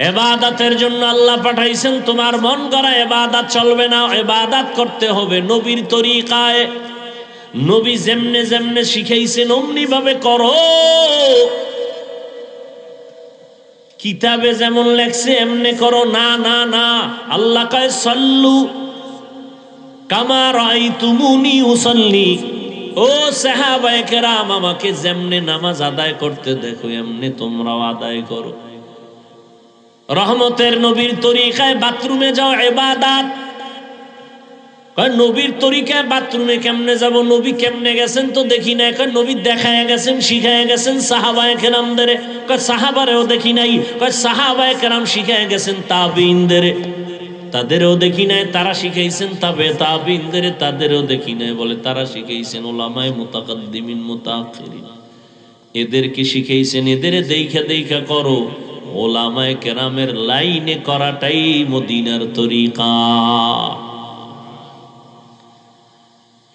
ইবাদতের জন্য আল্লাহ পাঠাইছেন, তোমার মন গড়া ইবাদত চলবে না, ইবাদত করতে হবে নবীর তরিকায়। নবী যেমনে যেমনে শিখাইছেন অমনি ভাবে করো। কিতাবে যেমন লেখছে এমনি করো না, না না। আল্লাহ কয় সাল্লু কামা রাআইতুমুনি উসাল্লি। ও সাহাবায়ে কেরাম, আমাকে যেমনে নামাজ আদায় করতে দেখো এমনি তোমরাও আদায় করো। রহমতের নবীর তরিকায় বাথরুমে যাও ইবাদত। কয় নবীর তরিকায় বাথরুমে কেমনে যাব? নবী কেমনে গেছেন তো দেখি নাই। কয় নবী দেখায় গেছেন, শিখায় গেছেন সাহাবায়ে কেরামদের। কয় সাহাবারেও দেখি নাই। কয় সাহাবায়ে কেরাম শিখায় গেছেন তাবিঈনদের, তাদেরও দেখি নাই। তারা শিখাইছেন তাবিঈনদের, তাদেরও দেখি নাই। বলে তারা শিখাইছেন উলামায়ে মুতাকাদ্দিমিন মুতাআখিরিন, এদেরকে শিখাইছেন, এদের দেখা দেখা করো। উলামায়ে কেরামের লাইনে করাটাই মদিনার তরিকা।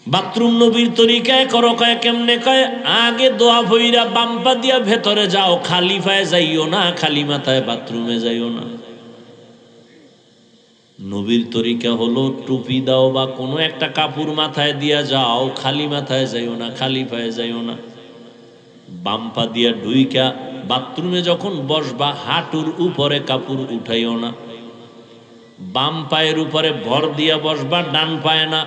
বাথরুম নবীর তরিকায় করো। কয় কেমনে? কয় আগে দোয়া ভইরা বাম্পা দিয়া ভেতরে যাও, খালি পায়ে যাইও না, খালি মাথায় বাথরুমে যাইও না। নবীর তরিকা হলো টুপি দাও বা কোনো একটা কাপড় মাথায় দিয়া যাও, খালি মাথায় যাইও না, খালি পায়ে যাইও না। বাম্পা দিয়া ডুইকা বাথরুমে যখন বসবা হাঁটুর উপরে কাপড় উঠাইও না। বাম পায়ের উপরে ভর দিয়া বসবা, ডান পায়ে না।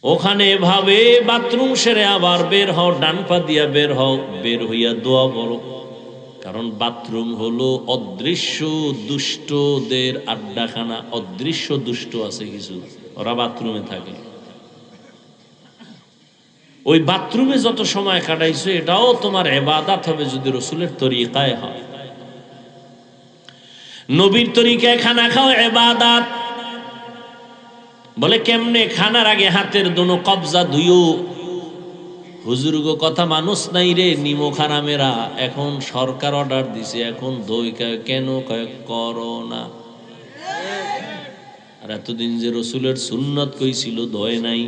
ওখানে এভাবে বাথরুম সেরে আবার বের হও, ডান পা দিয়া বের হও, বের হইয়া দোয়া করো। কারণ বাথরুম হলো অদৃশ্য দুষ্টদের আড্ডাখানা। অদৃশ্য দুষ্ট আছে কিছু, ওরা বাথরুমে থাকে। ওই বাথরুমে যত সময় কাটাইছো এটাও তোমার ইবাদত হবে যদি রাসূলের তরিকায় হয়। নবীর তরিকায় খানা খাও ইবাদত। বলে কেমনে? খানার আগে হাতের দোনো কবজা ধুইও। হুজুর গো কথা মানুষ নাই রে, নিমো খারামেরা এখন সরকার অর্ডার দিছে, এখন দই কেন? কয় করো না। আর এতদিন যে রাসূলের সুন্নত কইছিল দয় নাই।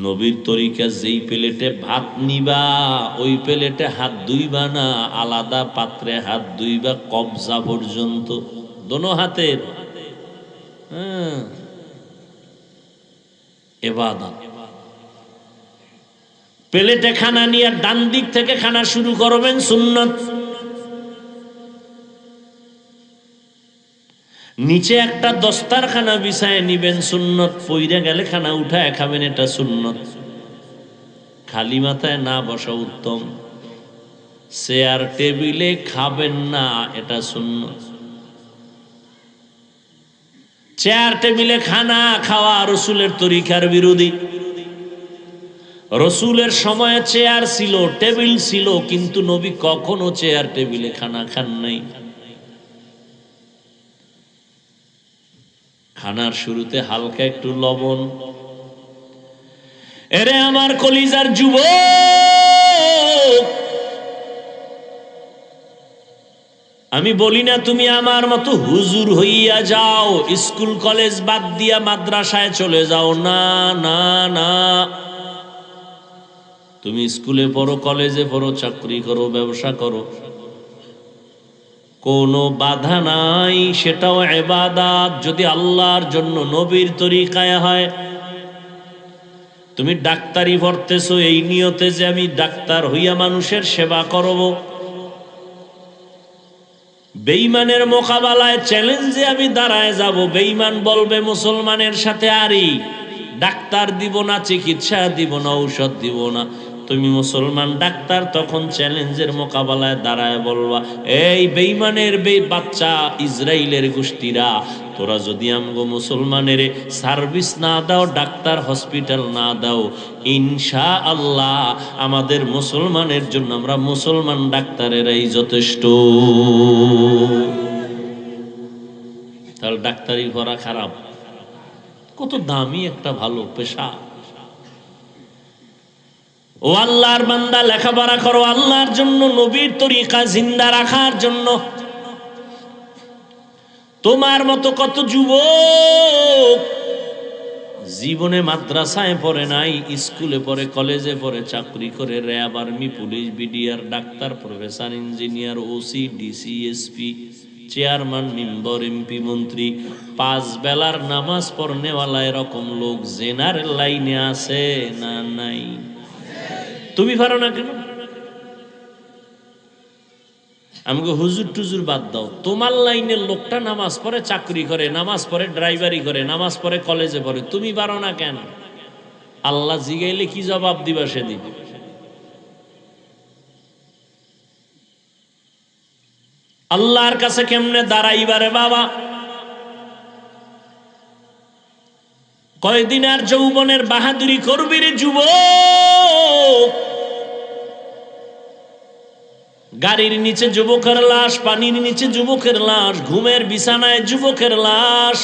নবীর তরিকা যেই প্লেটে ভাত নিবা ওই প্লেটে হাত ধুইবা না, আলাদা পাত্রে হাত ধুইবা কবজা পর্যন্ত, দোনো হাতের। ইবাদত। প্লেটে খানা নিয়ে ডান দিক থেকে খানা শুরু করবেন, সুন্নত। নিচে একটা দস্তারখানা বিছায় নিবেন, সুন্নত। পইরা গেলে খানা উঠায় খাবেন, এটা সুন্নত। খালি মাথায় না বসা উত্তম। চেয়ার টেবিলে খাবেন না, এটা সুন্নত। চেয়ার টেবিলে খানা খাওয়া রাসূলের তরিকার বিরোধী। রাসূলের সময়ে চেয়ার ছিল, টেবিল ছিল, কিন্তু নবী কখনো চেয়ার টেবিলে খানা খান নাই। খানার শুরুতে হালকা একটু লবণ। এরে আমার কলিজার যুবক, আমি বলি না তুমি আমার মতো হুজুর হইয়া যাও, স্কুল কলেজ বাদ দিয়া মাদ্রাসায় চলে যাও, না না না। তুমি স্কুলে পড়ো, কলেজে পড়ো, চাকরি করো, ব্যবসা করো, কোনো বাধা নাই, সেটাও ইবাদত যদি আল্লাহর জন্য নবীর তরিকায় হয়। তুমি ডাক্তারি পড়তেছো এই নিয়তে যে আমি ডাক্তার হইয়া মানুষের সেবা করব। বেঈমানের মোকাবেলায় চ্যালেঞ্জে আমি দাঁড়ায় যাব। বেঈমান বলবে মুসলমানের সাথে আরি, ডাক্তার দিব না, চিকিৎসা দিব না, ঔষধ দিব না। তুমি মুসলমান ডাক্তার, তখন চ্যালেঞ্জের মোকাবেলায় দাঁড়ায় বলবা, এই বেঈমানের বাচ্চা ইসরাইলের গোষ্ঠীরা, তোরা যদি আমগো মুসলমানের সার্ভিস না দাও, ডাক্তার হসপিটাল না দাও, ইনশাআল্লাহ আমাদের মুসলমানের জন্য আমরা মুসলমান ডাক্তারেরাই যথেষ্ট। তাহলে ডাক্তারি করা খারাপ? কত দামি একটা ভালো পেশা। ও আল্লাহর বান্দা, লেখাপড়া করো আল্লাহর জন্য, নবীর তরিকা জিন্দা রাখার জন্য। তোমার মতো কত যুবক জীবনে মাদ্রাসায় পড়ে নাই, স্কুলে পড়ে, কলেজে পড়ে, চাকরি করে, RAB, army, police, BDR, doctor, professor, engineer, OC, DC, SP, chairman, member, MP, মন্ত্রী, 5 বেলার নামাজ পড়নেওয়ালা এরকম লোক জেনারেল লাইনে আছে না নাই? তুমি পারো না কেন? আমাকে হুজুর টুজুর বাদ দাও, তোমার লাইনের লোকটা নামাজ পড়ে, চাকরি করে, নামাজ পড়ে, ড্রাইভারি করে, নামাজ পড়ে, কলেজে পড়ে, তুমি পারো না কেন? আল্লাহ জিগাইলে কি জবাব দিবা সেদিন? আল্লাহর কাছে কেমনে দাঁড়াইবারে বাবা? কয়দিন আর যৌবনের বাহাদুরি করবি রে যুবক? গাড়ির নিচে যুবকের লাশ, পানির নিচে যুবকের লাশ, ঘুমের বিছানায় যুবকের লাশ।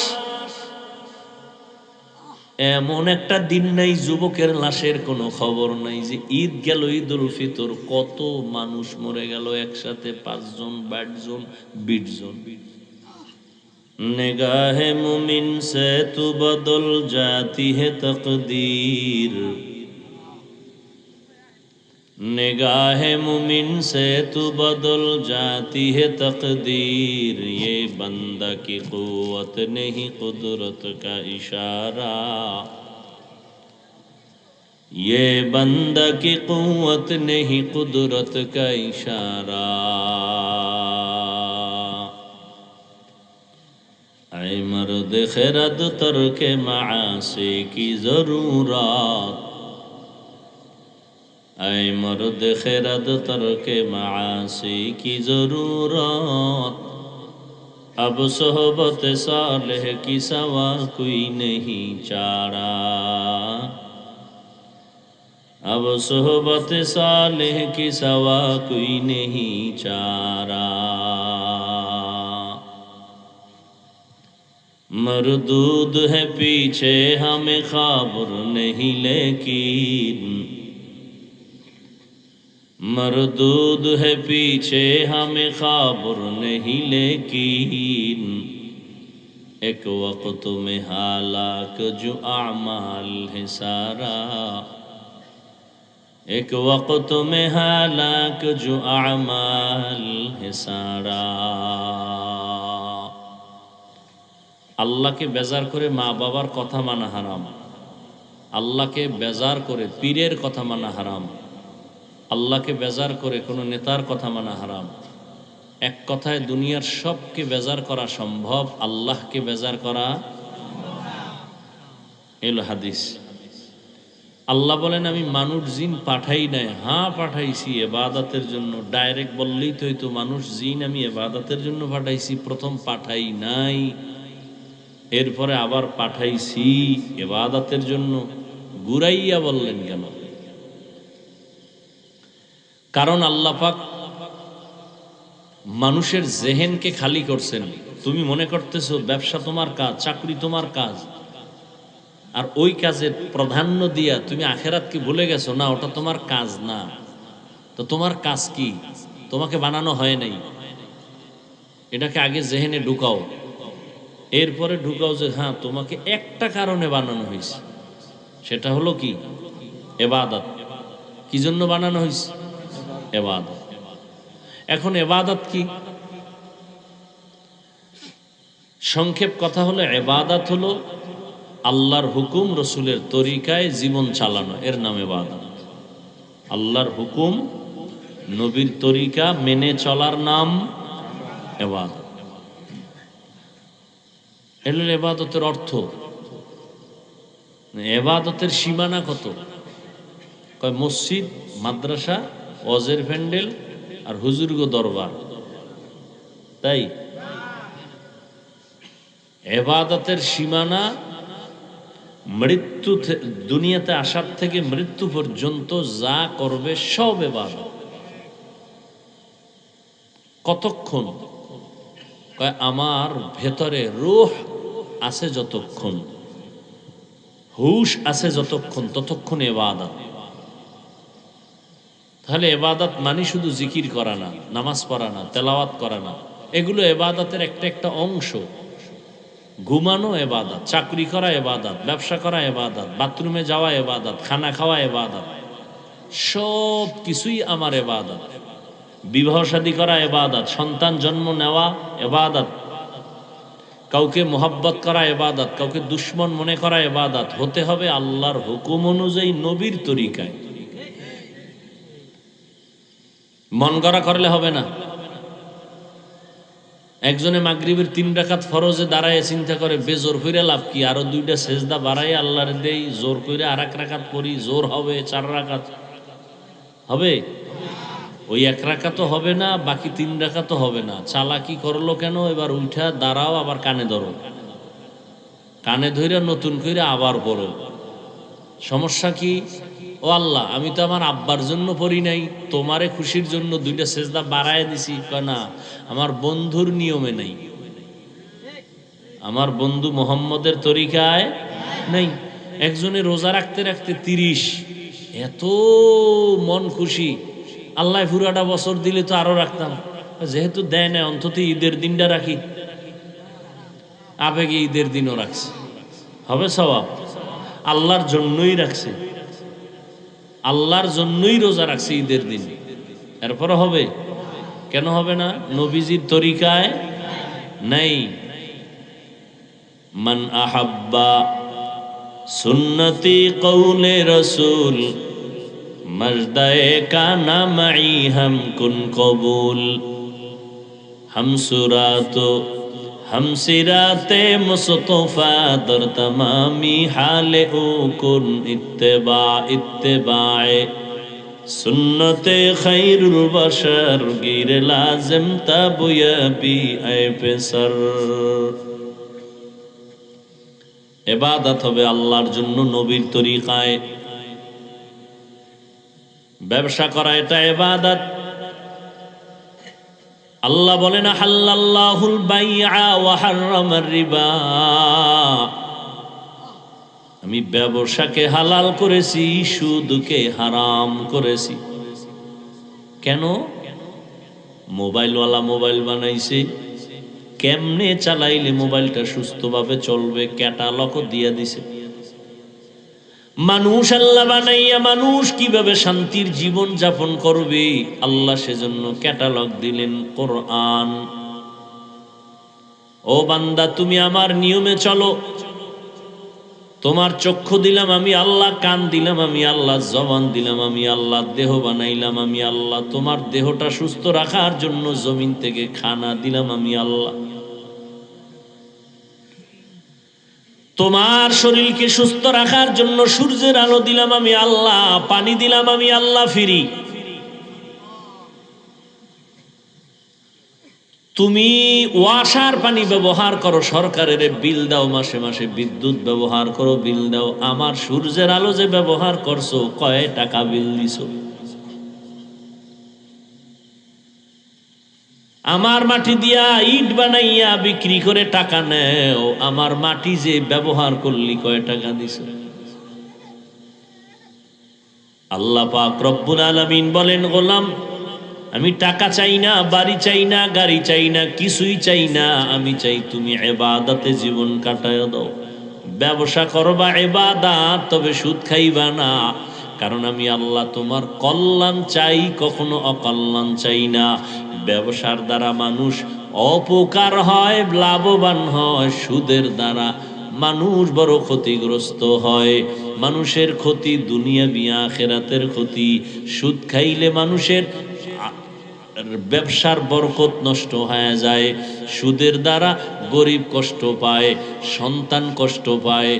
এমন একটা দিন নাই যুবকের লাশের কোনো খবর নাই। যে ঈদ গেল, ঈদুল ফিতর, কত মানুষ মরে গেল একসাথে, 5 জন, 8 জন, 20 জন। निगाहे मुमिन से तू बदल जाती है तकदीर, निगाहे मुमिन से तू बदल जाती है तकदीर, ये बंदा की कुव्वत नहीं कुदरत का इशारा, ये बंदा की कुव्वत नहीं कुदरत का इशारा। ऐ मर्द खिरद तर्क मासी की जरूरत, ऐ मर्द खिरद तर्क मासी की जरूरत, अब सोहबत सालेह की सवा कोई नहीं चारा, अब सोहबत सालेह की सवा कोई नहीं चारा। मरदूद है पीछे हमें खबर नहीं लेकिन, मरदूद है पीछे हमें खबर नहीं लेकिन, एक वक्त में हालाक जो आमाल है सारा, एक वक्त में हालाक जो आमाल है सारा। আল্লাহকে বেজার করে মা বাবার কথা মানা হারাম, আল্লাহকে বেজার করে পীরের কথা মানা হারাম, আল্লাহকে বেজার করে কোনো নেতার কথা মানা হারাম। এক কথায় দুনিয়ার সবকে বেজার করা সম্ভব, আল্লাহকে বেজার করা এলো হাদিস। আল্লাহ বলেন আমি মানুষ জিন পাঠাই নাই। হ্যাঁ পাঠাইছি ইবাদতের জন্য। ডাইরেক্ট বললেই তো হইতো মানুষ জিন আমি ইবাদতের জন্য পাঠাইছি, প্রথম পাঠাই নাই, এরপরে আবার পাঠাইছি ইবাদতের জন্য। ঘুরাইয়া বললেন কেন? কারণ আল্লাহ পাক মানুষের জেহেনকে খালি করছেন। তুমি মনে করতেছো ব্যবসা তোমার কাজ, চাকরি তোমার কাজ, আর ওই কাজের প্রাধান্য দিয়া তুমি আখেরাতকে ভুলে গেছো। না, ওটা তোমার কাজ না। তো তোমার কাজ কি? তোমাকে বানানো হয় নাই, এটাকে আগে জেহেনে ঢুকাও, এরপরে ঢুকাও যে হ্যাঁ তোমাকে একটা কারণে বানানো হয়েছে, সেটা হলো কি? ইবাদত। কি জন্য বানানো হয়েছে? ইবাদত। এখন ইবাদত কি? সংক্ষেপ কথা হলো ইবাদত হলো আল্লাহর হুকুম রসুলের তরিকায় জীবন চালানো, এর নাম ইবাদত। আল্লাহর হুকুম নবীর তরিকা মেনে চলার নাম ইবাদত। এলো ইবাদতের অর্থ। ইবাদতের সীমানা কত? কয় মসজিদ, মাদ্রাসা, ওয়াজের প্যান্ডেল আর হুজুরগো দরবার। তাই ইবাদতের সীমানা মৃত্যু, দুনিয়াতে আসার থেকে মৃত্যু পর্যন্ত যা করবে সব ইবাদত। কতক্ষণ? কয় আমার ভেতরে রূহ আছে যতক্ষণ, হুশ আছে যতক্ষণ, ততক্ষণ ইবাদত। তাহলে ইবাদত মানে শুধু জিকির করা না, নামাজ পড়া না, তেলাওয়াত করা না, এগুলো ইবাদতের একটা একটা অংশ। ঘুমানো ইবাদত, চাকরি করা ইবাদত, ব্যবসা করা ইবাদত, বাথরুমে যাওয়া ইবাদত, খানা খাওয়া ইবাদত, সব কিছুই আমার ইবাদত। বিবাহ শাদী করা ইবাদত, সন্তান জন্ম নেওয়া ইবাদত, কাউকে মোহাব্বত করা ইবাদত, কাউকে দুশ্মন মনে করা ইবাদত। হতে হবে আল্লাহর হুকুম অনুযায়ী, নবীর তরিকায়। মন গড়া করলে হবে না। একজনে মাগরিবের 3 রাকাত ফরজে দাঁড়ায় চিন্তা করে বেজোর কইরা লাভ কি, আরো 2টা সেজদা বাড়াই আল্লাহর দেই, জোর কইরা আর 1 রাকাত পড়ি, জোর হবে 4 রাকাত হবে? ওই 1 রাকাতও হবে না, বাকি 3 রাকাতও হবে না। চালাকি করলো কেন? এবার উঠা দাঁড়াও, আবার কানে ধরো, কানে ধইরা নতুন কইরা আবার পড়ো। সমস্যা কি? ও আল্লাহ, আমি তো আমার আব্বার জন্য পড়ি নাই, তোমারে খুশির জন্য 2টা সেজদা বাড়ায় দিছি। কয় না, আমার বন্ধুর নিয়মে নাই, আমার বন্ধু মোহাম্মদের তরিকায় নাই। একজনে রোজা রাখতে রাখতে 30, এত মন খুশি, আল্লাহ পুরাটা বছর দিলে তো আরো রাখতাম, যেহেতু দেয় না অন্তত ঈদের দিনটা রাখি। আবেগে ঈদের দিনও রাখছে, হবে সওয়াব? আল্লাহর জন্যই রাখছে, আল্লাহর জন্যই রোজা রাখছে ঈদের দিন, এরপরে হবে? কেন হবে না? নবীজির তরিকায় নাই। মান আহাব্বা সুন্নতি কৌলে রসুল মজদায়ে কানা মাই হাম কুন কবুল হামসুরাতো हमसिराते मुस्तफा दर तमामी हाले ओ कुन इत्तेबाए सुन्नते खैरुल बशर गिर लाजिम तबयबी ए पेसर। इबादत হবে আল্লাহর জন্য নবীর তরিকায়। ব্যবসা করা এটা ইবাদত। আল্লাহ বলেন হাল্লাল্লাহুল বাইআ ওয়া হাররামার রিবা, আমি ব্যবসাকে হালাল করেছি, সুদকে হারাম করেছি। কেন? মোবাইলওয়ালা মোবাইল বানাইছে, কেমনে চালাইলে মোবাইলটা সুস্থভাবে চলবে ক্যাটালগ দিয়ে দিছে। মানুষ আল্লাহ বানাইয়া মানুষ কিভাবে শান্তির জীবন যাপন করবে আল্লাহ সেজন্য ক্যাটালগ দিলেন কোরআন। ও বান্দা, তুমি আমার নিয়মে চলো, তোমার চক্ষু দিলাম আমি আল্লাহ, কান দিলাম আমি আল্লাহ, জবান দিলাম আমি আল্লাহ, দেহ বানাইলাম আমি আল্লাহ, তোমার দেহটা সুস্থ রাখার জন্য জমিন থেকে খানা দিলাম আমি আল্লাহ, তোমার শরীরকে সুস্থ রাখার জন্য সূর্যের আলো দিলাম আমি আল্লাহ, পানি দিলাম আমি আল্লাহ ফিরি। তুমি ওয়াসার পানি ব্যবহার করো, সরকারের বিল দাও, মাসে মাসে বিদ্যুৎ ব্যবহার করো, বিল দাও। আমার সূর্যের আলো যে ব্যবহার করছো, কয় টাকা বিল দিছো? আমার মাটি দিয়া ইট বানাইয়া বিক্রি করে টাকা নেও, আমার মাটি যে ব্যবহার করলি কয় টাকা দিছ? আল্লাহ পাক রব্বুল আলামিন বলেন, গোলাম আমি টাকা চাই না, বাড়ি চাই না, গাড়ি চাই না, কিছুই চাই না, আমি চাই তুমি ইবাদতে জীবন কাটায় দাও। ব্যবসা করবা ইবাদত, তবে সুদ খাইবা না, কারণ আমি আল্লাহ তোমার কল্যাণ চাই, কখনো অকল্যাণ চাই না। ব্যবসার দ্বারা মানুষ অপকার হয়, লাভবান হয়, সুদের দ্বারা মানুষ বড় ক্ষতিগ্রস্ত হয়। মানুষের ক্ষতি দুনিয়াবি আখিরাতের ক্ষতি। সুদ খাইলে মানুষের ব্যবসার বরকত নষ্ট হয়ে যায়, সুদের দ্বারা গরিব কষ্ট পায়, সন্তান কষ্ট পায়,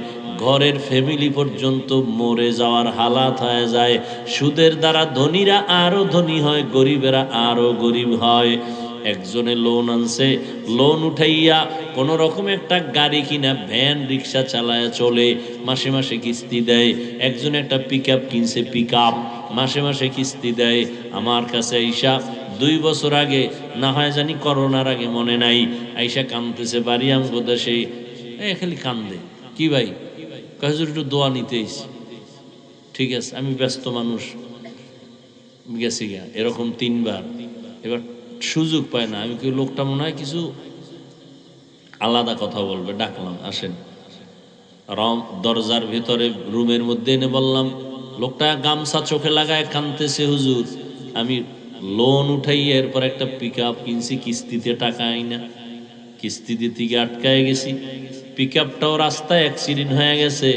ঘরের ফ্যামিলি পর্যন্ত মরে যাওয়ার হালাত হয়ে যায়। সুদের দ্বারা ধনীরা আরো ধনী হয়, গরিবেরা আরো গরিব হয়। একজনে লোন আনছে, লোন উঠাইয়া কোন রকম একটা গাড়ি কিনা, ভ্যান রিক্সা চালায় চলে, মাসে মাসে কিস্তি দেয়। একজন একটা পিকআপ কিনছে, পিকআপ মাসে মাসে কিস্তি দেয়। আমার কাছে আইসা 2 বছর আগে, না হয় জানি করোনার আগে মনে নাই, আইসা কান্দতেছে, বাড়ি আমগো দেশে খালি কান্দে। কি ভাই? হুজুর একটু দোয়া নিতে এসেছি। ঠিক আছে, আমি ব্যস্ত মানুষ, গেছি গা, এরকম 3 বার। এবার সুযোগ পায় না। আমি কি লোকটা মনে হয় কিছু আলাদা কথা বলবে, ডাকলাম আসেন। দরজার ভিতরে রুমের মধ্যে এনে বললাম, লোকটা গামছা চোখে লাগায় কাঁদতেছে, হুজুর আমি লোন উঠাইয়া এরপর একটা পিক আপ কিনছি, কিস্তিতে টাকা আইনা কিস্তিতে থেকে আটকায় গেছি, পিক আপটাও রাস্তায় অ্যাক্সিডেন্ট হয়ে গেছে,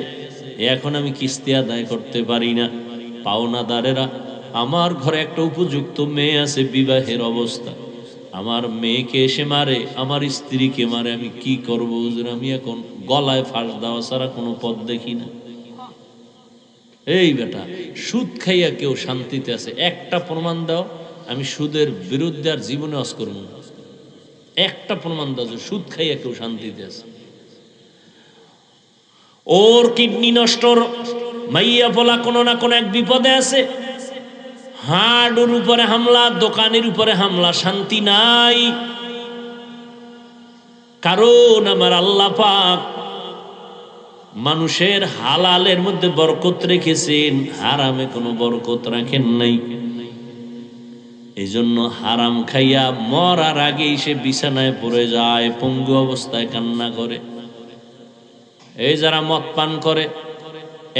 এখন আমি কিস্তি আদায় করতে পারি না। পাওনাদারেরা, আমার ঘরে একটা উপযুক্ত মেয়ে আছে, বিবাহের অবস্থা, আমার মেয়েকে এসে মারে, আমার স্ত্রীকে মারে, আমি কি করবো হুজুর? আমি এখন গলায় ফাঁস দেওয়া ছাড়া কোনো পথ দেখি না। এই বেটা, সুদ খাইয়া কেউ শান্তিতে আছে? একটা প্রমাণ দাও, আমি সুদের বিরুদ্ধে আর জীবনে আজ করব না। একটা প্রমাণ দাও যে সুদ খাইয়া কেউ শান্তিতে আছে। ওর কিডনি নষ্টর মাইয়া পোলা কোনো না কোনো এক বিপদে আছে, হাড়ের উপরে হামলা, দোকানের উপরে হামলা, শান্তি নাই। কারণ আমার আল্লাহ পাক মানুষের হালালের মধ্যে বরকত রেখেছেন, হারামে কোনো বরকত রাখেন নাই। এই জন্য হারাম খাইয়া মরার আগেই সে বিছানায় পড়ে যায়, পঙ্গু অবস্থায় কান্না করে। এই যারা মদ পান করে,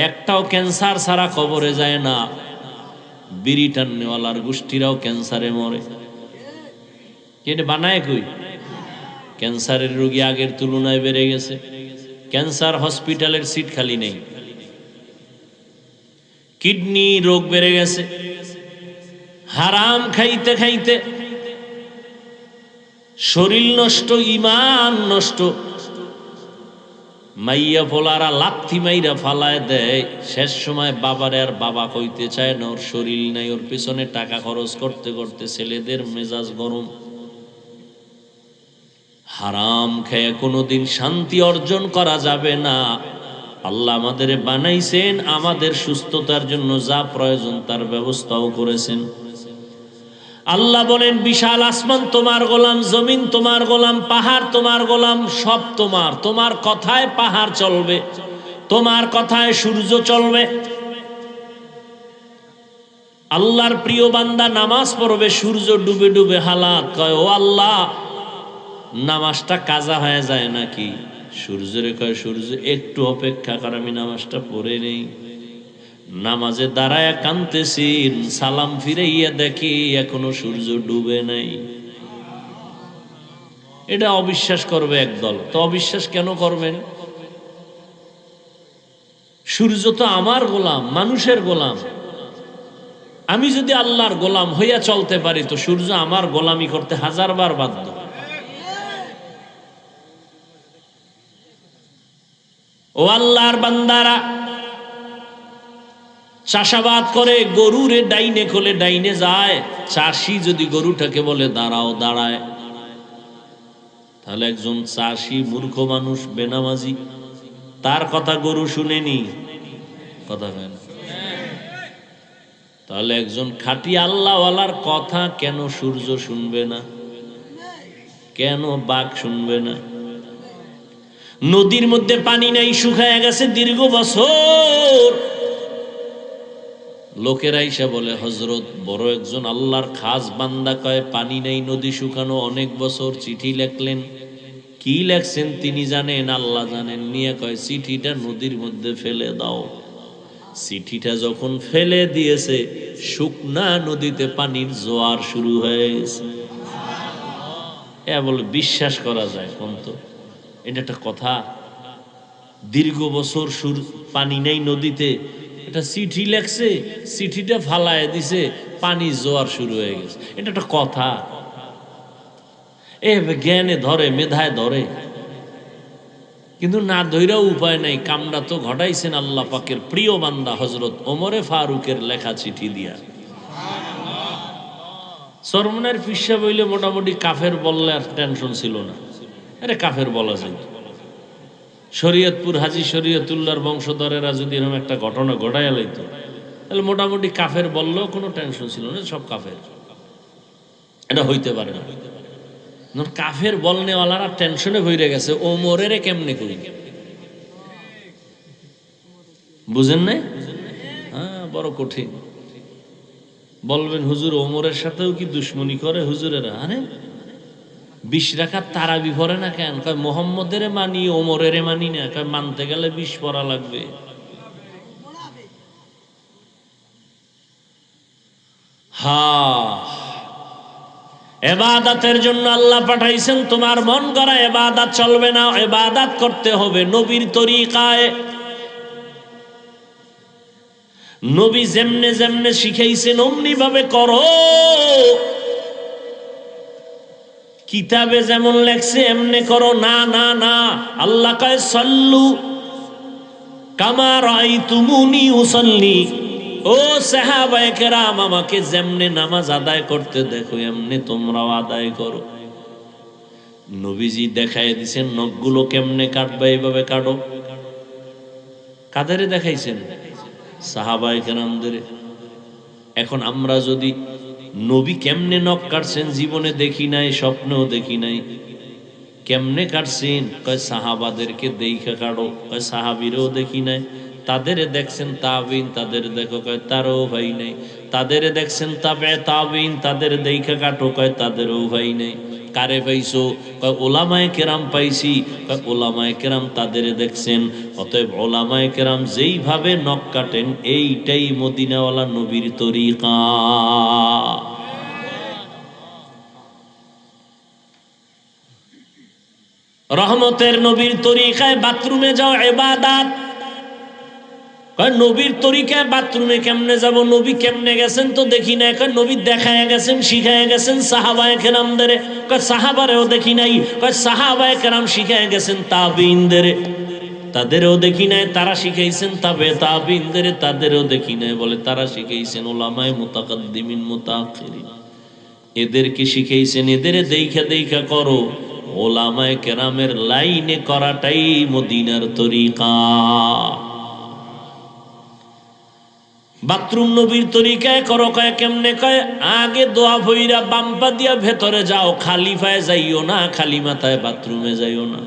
একটাও ক্যান্সার ছাড়া কবরে যায় না। বিড়ি টান্নেওয়ালার গোষ্ঠীরাও ক্যান্সারে মরে। কেটে বানায় কই? ক্যান্সারের রোগী আগের তুলনায় বেড়ে গেছে, ক্যান্সার হসপিটালের সিট খালি নেই। কিডনি রোগ বেড়ে গেছে, হারাম খাইতে খাইতে শরীর নষ্ট, ইমান নষ্ট। মাইয়া পোলারা লাথি মাইরা ফালায় দেয়, শেষ সময় বাবারে আর বাবা কইতে চায় না, ওর শরীর নাই, ওর পিছনে টাকা খরচ করতে করতে ছেলেদের মেজাজ গরম। হারাম খেয়ে কোনোদিন শান্তি অর্জন করা যাবে না। আল্লাহ আমাদের বানাইছেন, আমাদের সুস্থতার জন্য যা প্রয়োজন তার ব্যবস্থাও করেছেন। আল্লাহ বলেন, বিশাল আসমান তোমার গোলাম, জমিন তোমার গোলাম, পাহাড় তোমার গোলাম, সব তোমার। তোমার কথায় পাহাড় চলবে, তোমার কথায় সূর্য চলবে। আল্লাহর প্রিয় বান্দা নামাজ পড়বে, সূর্য ডুবে ডুবে হালাত কয়, ও আল্লাহ নামাজটা কাজা হয়ে যায় নাকি? সূর্যরে কয়, সূর্য একটু অপেক্ষা কর, আমি নামাজটা পড়ে নেই। নামাজে দাঁড়ায় কাঁদতেছেন, সালাম ফিরাইয়া দেখি এখনো সূর্য ডুবে নাই। এটা অবিশ্বাস করবে একদল। তো অবিশ্বাস কেন করবেন? সূর্য তো আমার গোলাম, মানুষের গোলাম। আমি যদি আল্লাহর গোলাম হইয়া চলতে পারি, তো সূর্য আমার গোলামি করতে হাজারবার বাধ্য। ও আল্লাহর বান্দারা, চাষাবাদ করে, গরুরে ডাইনে খোলে ডাইনে যায়। চাষি যদি গরুটাকে বলে দাঁড়াও, দাঁড়ায়। তাহলে একজন চাষি মূর্খ মানুষ, বেনামাজি, তার কথা গরু শুনেনি, কথা কেন? তাহলে একজন খাঁটি আল্লাহওয়ালার কথা কেন সূর্য শুনবে না? কেন বাঘ শুনবে না? নদীর মধ্যে পানি নাই, শুকায় গেছে দীর্ঘ বছর। লোকেরা এসে বলে, হযরত বড় একজন আল্লাহর খাস বান্দা, কয় পানি নেই, নদী শুকানো অনেক বছর, চিঠি লেখলেন। কি লেখছেন তিনি জানেন, আল্লাহ জানেন। নিয়ে কয়, চিঠিটা নদীর মধ্যে ফেলে দাও। চিঠিটা যখন ফেলে দিয়েছে, শুকনা নদীতে পানির জোয়ার শুরু হয়ে গেছে। এ বলে বিশ্বাস করা যায় কোন? তো এটা একটা কথা? দীর্ঘ বছর পানি নেই নদীতে, এটা চিঠি লেখছে, চিঠিটা ফালায় দিছে, পানি জোয়ার শুরু হয়ে গেছে। এটা একটা কথা? এ জ্ঞানে ধরে, মেধায় ধরে, কিন্তু না ধৈরাও উপায় নাই। কামটা তো ঘটাইছেন আল্লাহ পাকের প্রিয় বান্দা হযরত ওমরে ফারুকের লেখা চিঠি দিয়া। সরমনের পিসা বইলে মোটামুটি কাফের বললে আর টেনশন ছিল না। আরে কাফের বলা যায়। শরীয়তপুর হাজী শরীয়তুল্লাহর বংশধরেরা যদি এরকম একটা ঘটনা ঘটাইয়া লইত, তাহলে মোটামুটি কাফের বললেও কোনো টেনশন ছিল না, সব কাফের। এটা হইতে পারে না। কাফের বলনেওয়ালারা টেনশনে ভরে গেছে, ওমরের কেমনে করি, বুঝেন নাই? হ্যাঁ, বড় কঠিন। বলবেন হুজুর ওমরের সাথেও কি দুশ্মনী করে হুজুরেরা? আরে 20 রাকাত তারাবি পড়ে না কেন? কয় মোহাম্মদের মানি, ওমরের মানি না। কয় মানতে গেলে 20 পড়া লাগবে। ইবাদতের জন্য আল্লাহ পাঠাইছেন, তোমার মন গড়া ইবাদত চলবে না, ইবাদত করতে হবে নবীর তরিকায়। নবী যেমনে যেমনে শিখাইছেন অমনি ভাবে করো। কিতাবে যেমন লেখছে এমনে করো না, না না। আল্লাহ কয় সাল্লু কামা রাআইতুমুনি উসাল্লি। ও সাহাবায়ে কেরাম, আমাকে যেমনে নামাজ আদায় করতে দেখো এমনি তোমরাও আদায় করো। নবীজি দেখায় দিছেন নখগুলো কেমনে কাটবা, এইভাবে কাটো। কাদেরে দেখাইছেন? সাহাবায়ে কেরামদের। এখন আমরা যদি নবী কেমনে নখ কাটছেন জীবনে দেখি নাই, স্বপ্নেও দেখি নাই। কেমনে কাটছেন? কয় সাহাবাদেরকে দেইখা কাটো। কয় সাহাবীরও দেখি নাই। তাদেরে দেখছেন তাবিন, তাদের দেখো। কয় তারও ভাই নাই। তাদেরে দেখছেন তাবে তাবিন, তাদের দেইখা কাটো। কয় তাদেরও ভাই নাই। কারে পাইছো? কয় ওলামায়ে কেরাম পাইছি। কয় ওলামায়ে কেরাম তাদেরে দেখছেন। অতএব ওলামায়ে কেরাম যেইভাবে নখ কাটেন এইটাই মদিনাওয়ালা নবীর তরিকা। রহমতের নবীর তরিকায় বাথরুমে যাও ইবাদত। কয় নবীর তরিকায় বাথরুমে কেমনে যাব? নবী কেমনে গেছেন তো দেখি না। কয় নবী দেখায় গেছেন, শিখায় গেছেন সাহাবায়ে কেরামদের। কয় সাহাবারেও দেখি নাই। কয় সাহাবায়ে কেরাম শিখায় গেছেন তাবিইনদের, তাদেরও দেখি নাই। তারা শিখাইছেন তাবে তাবিইনদের, তাদেরও দেখি নাই। বলে তারা শিখাইছেন উলামায়ে মুতাকাদ্দিমিন মুতাআখিরিন, এদেরকে শিখাইছেন। এদের দেইখা দেইখা করো। ওলামায়ে কেরামের লাইনে করাটাই মদিনার তরিকা। বাথরুম নবীর তরিকায় করো। কয় কেমনে? কয় আগে দোয়া ভইরা বাম্পা দিয়া ভেতরে যাও, খালি পায়ে যাইও না, খালি মাথায় বাথরুমে যাইও না।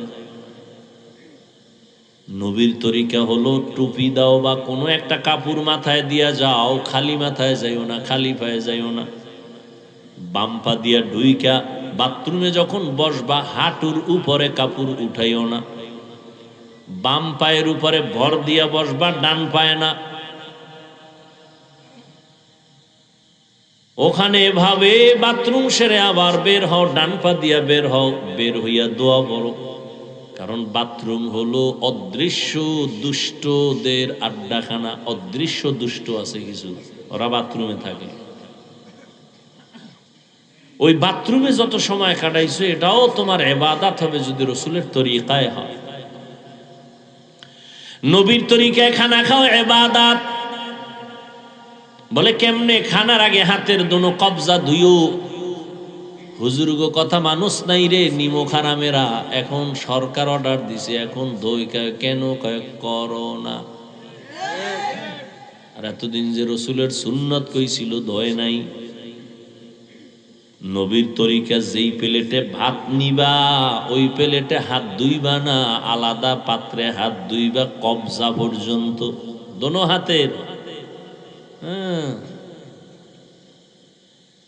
নবীর তরিকা হলো টুপি দাও বা কোনো একটা কাপড় মাথায় দিয়া যাও, খালি মাথায় যাইও না, খালি পায়ে যাইও না। বাম্পা দিয়া ঢুইকা বাথরুমে যখন বসবা হাঁটুর উপরে কাপড় উঠাইও না। বাম পায়ের উপরে ভর দিয়া বসবা, ডান পায়ে না। ওখানে এভাবে বাথরুম সেরে আবার বের হও, ডান পা দিয়া বের হও। বের হইয়া দোয়া করো। কারণ বাথরুম হলো অদৃশ্য দুষ্টদের আড্ডাখানা। অদৃশ্য দুষ্ট আছে কিছু, ওরা বাথরুমে থাকে। ওই বাথরুমে যত সময় কাটাইছো এটাও তোমার ইবাদত হবে যদি রাসূলের তরিকায় হয়। নবীর তরিকায় খানা খাও ইবাদত। বলে কেমনে? খানার আগে হাতের দোনো কবজা ধুইও। হুজুর গো কথা মানুষ নাই রে, নিমো খারামেরা এখন সরকার অর্ডার দিছে, এখন দই কেন? কয় করো না। আর এতদিন যে রাসূলের সুন্নত কইছিল দয় নাই। নবীর তরিকা যেই প্লেটে ভাত নিবা ওই প্লেটে হাত ধুইবা না, আলাদা পাত্রে হাত ধুইবা কবজা পর্যন্ত, দোনো হাতের।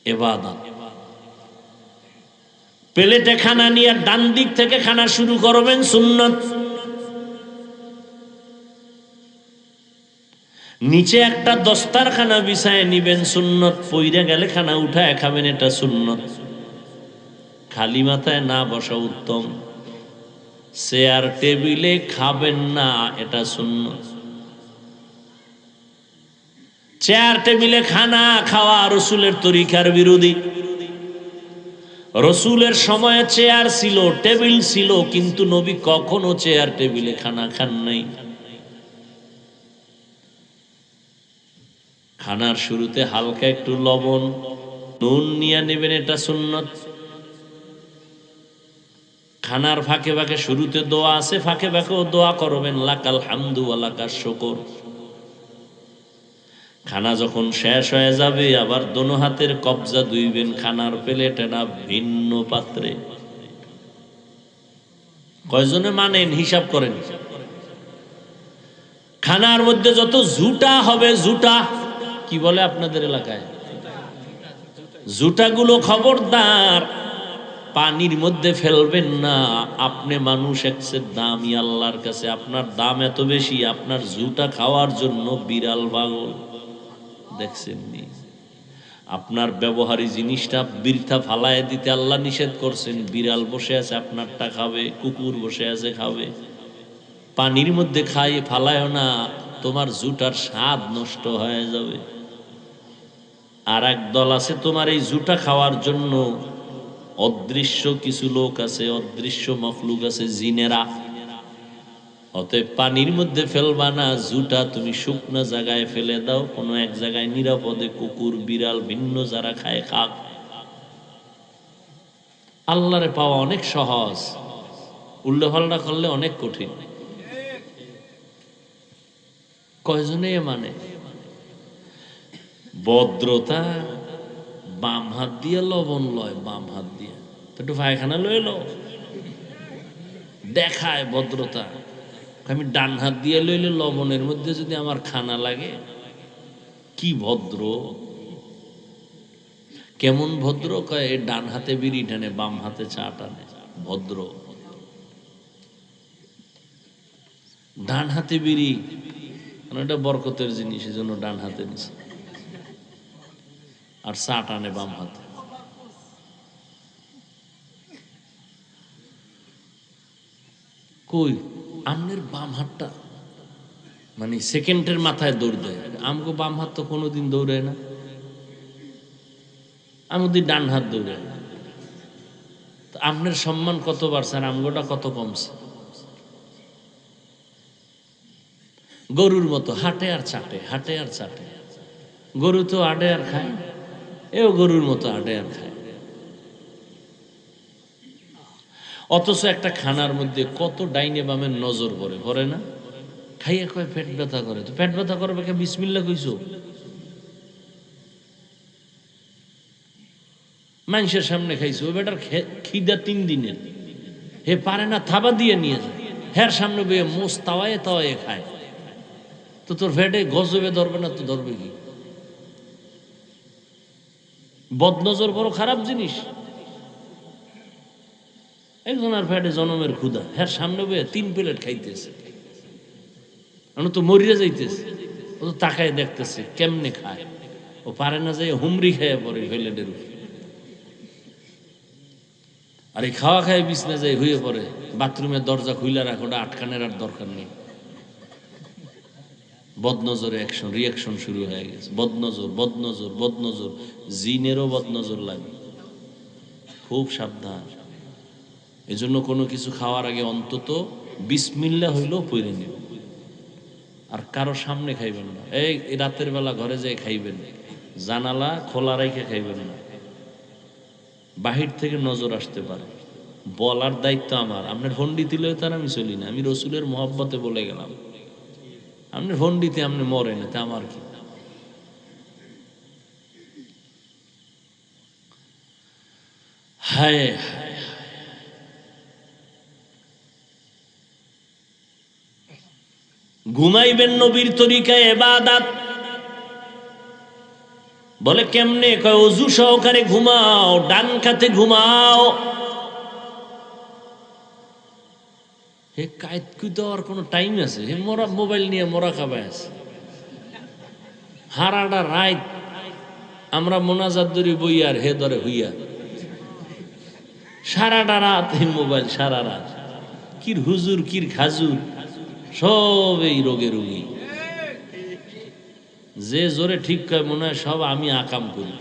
ইবাদত। প্লেটে খানা নিয়ে ডান দিক থেকে খানা শুরু করবেন, সুন্নত। নিচে একটা দস্তারখানা বিছায় নিবেন, সুন্নত। পইরা গেলে খানা উঠায় খাবেন, এটা সুন্নত। খালি মাথায় না বসা উত্তম। চেয়ার টেবিলে খাবেন না, এটা সুন্নত। চেয়ার টেবিলে খানা খাওয়া রাসূলের তরিকার বিরোধী। রাসূলের সময়ে চেয়ার ছিল, টেবিল ছিল, কিন্তু নবী কখনো চেয়ার টেবিলে খানা খান নাই। খানার শুরুতে হালকা একটু লবণ নুন নিয়ে নেবেন, এটা সুন্নত। খানার ফাঁকে ফাঁকে শুরুতে দোয়া আছে, ফাঁকে ফাঁকেও দোয়া করবেন, লাকাল হামদু ওয়া লাকাশ শুকর। খানা যখন শেষ হয়ে যাবে আবার দোনো হাতের কবজা ধুইবেন, খানার প্লেটে না ভিন্ন পাত্রে। কয়জনে মানেন হিসাব করেন। খানার মধ্যে যত জুটা হবে, জুটা কি বলে আপনাদের এলাকায়, জুটাগুলো খবরদার পানির মধ্যে ফেলবেন না। আপনি মানুষ একসের দামি আল্লাহর কাছে, আপনার দাম এত বেশি, আপনার জুটা খাওয়ার জন্য বিড়াল পাগল। দেখছেন নি? আপনার ব্যবহারী জিনিসটা বৃথা ফালায় দিতে আল্লাহ নিষেধ করছেন। বিড়াল বসে আছে আপনারটা খাবে, কুকুর বসে আছে খাবে। পানির মধ্যে খাইয়ে ফালায় না, তোমার জুটার স্বাদ নষ্ট হয়ে যাবে। আর এক দল আছে তোমার এই জুটা খাওয়ার জন্য, অদৃশ্য কিছু লোক আছে, অদৃশ্য মখলুক আছে, জিনেরা। অতএব পানির মধ্যে ফেলবা না, জুটা তুমি শুকনো জায়গায় ফেলে দাও, কোনো এক জায়গায় নিরাপদে, কুকুর বিড়াল ভিন্ন যারা খায় খাক। আল্লাহরে পাওয়া অনেক সহজ, উল্টোপাল্টা করলে অনেক কঠিন। কয়জনে মানে ভদ্রতা, বাম হাত দিয়ে লবণ লয়, বাম হাত দিয়ে তো একটু পায়খানা লয়ে লো, দেখায় ভদ্রতা। আমি ডান হাত দিয়ে লইলে লবণের মধ্যে যদি আমার খানা লাগে, কি ভদ্র, কেমন ভদ্র। কয় ডান হাতে বিড়ি টানে, বাম হাতে চা টানে, ভদ্র। ডান হাতে বিড়ি, এটা বরকতের জিনিস, এই জন্য ডান হাতে নিছে, আর চা টানে বাম হাতে। কই আমনের বাম হাতটা মানে সেকেন্ডের মাথায় দৌড় দেয়, আমগো বাম হাত তো কোনোদিন দৌড়ায় না, আমাদের ডান হাত দৌড়ায়। তো আপনার সম্মান কত বাড়ছে আর আমগোটা কত কমছে। গরুর মতো হাঁটে আর চাটে, হাঁটে আর চাটে। গরু তো আডে আর খায়, এও গরুর মতো আডে আর খায়। অথচ একটা খানার মধ্যে কত ডাইনে বামের নজর পড়ে, পড়ে না? খাইয়ে কয় পেট ব্যথা করে, তো পেট ব্যথা করবে কে? বিসমিল্লাহ কইছো। মানুষের সামনে খাইছো, ওই বেটার খিদা 3 দিনের, হে পারে না থাবা দিয়ে নিয়ে যায়, হের সামনে বইয়ে মোষ তাওয়ায় তাওয়ায় খায়। তো তোর পেটে গজবে ধরবে না তো ধরবে কি? বদনজর বড় খারাপ জিনিস। একজনের পেটে জনমের ক্ষুধা, হ্যাঁ সামনে বইয়ে 3 প্লেট খাইতেছে, তো মরিয়া যাইতেছে। ও তো তাকায় দেখতেছে কেমনে খায়, ও পারে না যাই হুমরি খাইয়া পড়ে প্লেটের উপর। আর এই খাওয়া খায় বিছনা যায় হয়ে পড়ে, বাথরুমের দরজা খুইলা রাখো, ওটা আটকানের আর দরকার নেই। বদনজরে অ্যাকশন রিয়াকশন শুরু হয়ে গেছে। বদনজর বদনজর বদনজর, জিনেরও বদনজর লাগে, খুব সাবধান। এজন্য কোনো কিছু খাওয়ার আগে অন্তত বিসমিল্লাহ হইলেও পড়ে নিব। আর কারো সামনে খাইবেন না। এই রাতের বেলা ঘরে যাই খাইবেন, জানালা খোলা রেখে খাইবেন না, বাহির থেকে নজর আসতে পারে। বলার দায়িত্ব আমার। আপনার পণ্ডিতিলেও তার আমি চলি না, আমি রসুলের মহব্বতে বলে গেলাম। আপনি পণ্ডিতে আপনি মরেন, তা আমার কি? হায় ঘুমাইবেন নবীর তরিকায় ইবাদত। বলে কেমনে? কয় ওযু সহকারে ঘুমাও, ডান কাতে ঘুমাও। হে কায়েত কি দেওয়ার কোনো টাইম আছে? হে মোরা মোবাইল নিয়ে মোরা খাবায় আছে, হারাটা রাত আমরা মোনাজাত ধরি বই আর হে ধরে হইয়া, সারাটা রাত এই মোবাইল, সারা রাত। কির হুজুর কির খাজুর, সব এই রোগে রোগী। যে জোরে ঠিক কয় মনে হয় সব আমি আকাম করি।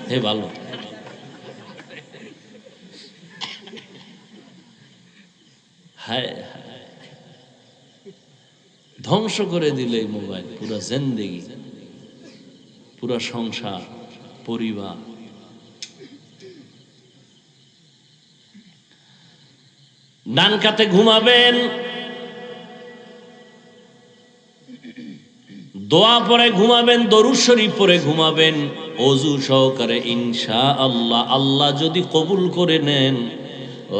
হে ভালো, হায় ধ্বংস করে দিলে এই মোবাইল পুরা জিন্দেগি, পুরা সংসার, পরিবার। ডান কাতে ঘুমাবেন, দোয়া পরে ঘুমাবেন, দরুদ শরীফ পরে ঘুমাবেন, ওযু সহকারে। ইনশাআল্লাহ আল্লাহ যদি কবুল করে নেন,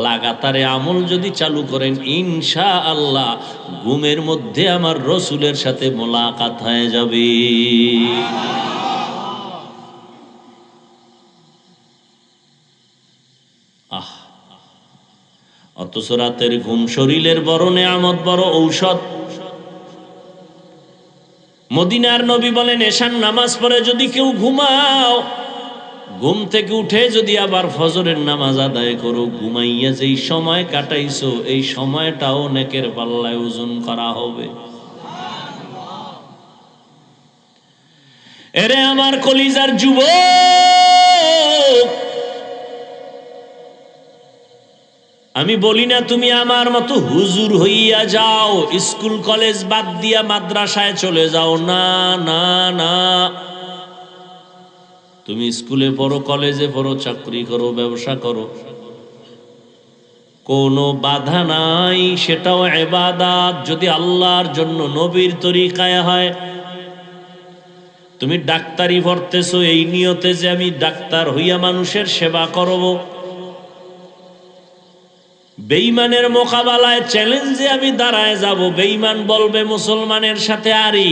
লাগাতারে আমল যদি চালু করেন, ইনশাআল্লাহ ঘুমের মধ্যে আমার রসুলের সাথে মোলাকাত হয়ে যাবে। আহ অথচ রাতের ঘুম শরীরের বড় নেয়ামত, বড় ঔষধ। মদিনার নবী বলেন, এশার নামাজ পড়ে যদি কেউ ঘুমাও, ঘুম থেকে উঠে যদি আবার ফজরের নামাজ আদায় করো, ঘুমাইয়া যেই সময় কাটাইছো এই সময়টাও নেকের পাল্লায় ওজন করা হবে। এরে আমার কলিজার যুবক, আমি বলি না তুমি আমার মতো হুজুর হইয়া যাও, স্কুল কলেজ বাদ দিয়া মাদ্রাসায় চলে যাও, না না না। তুমি স্কুলে পড়ো, কলেজে পড়ো, চাকরি করো, ব্যবসা করো, কোনো বাধা নাই, সেটাও ইবাদত যদি আল্লাহর জন্য নবীর তরিকায় হয়। তুমি ডাক্তারি পড়তেছো এই নিয়তে যে আমি ডাক্তার হইয়া মানুষের সেবা করব, বেঈমানের মোকাবেলায় চ্যালেঞ্জে আমি দাঁড়ায় যাব। বেঈমান বলবে মুসলমানের সাথে আরি,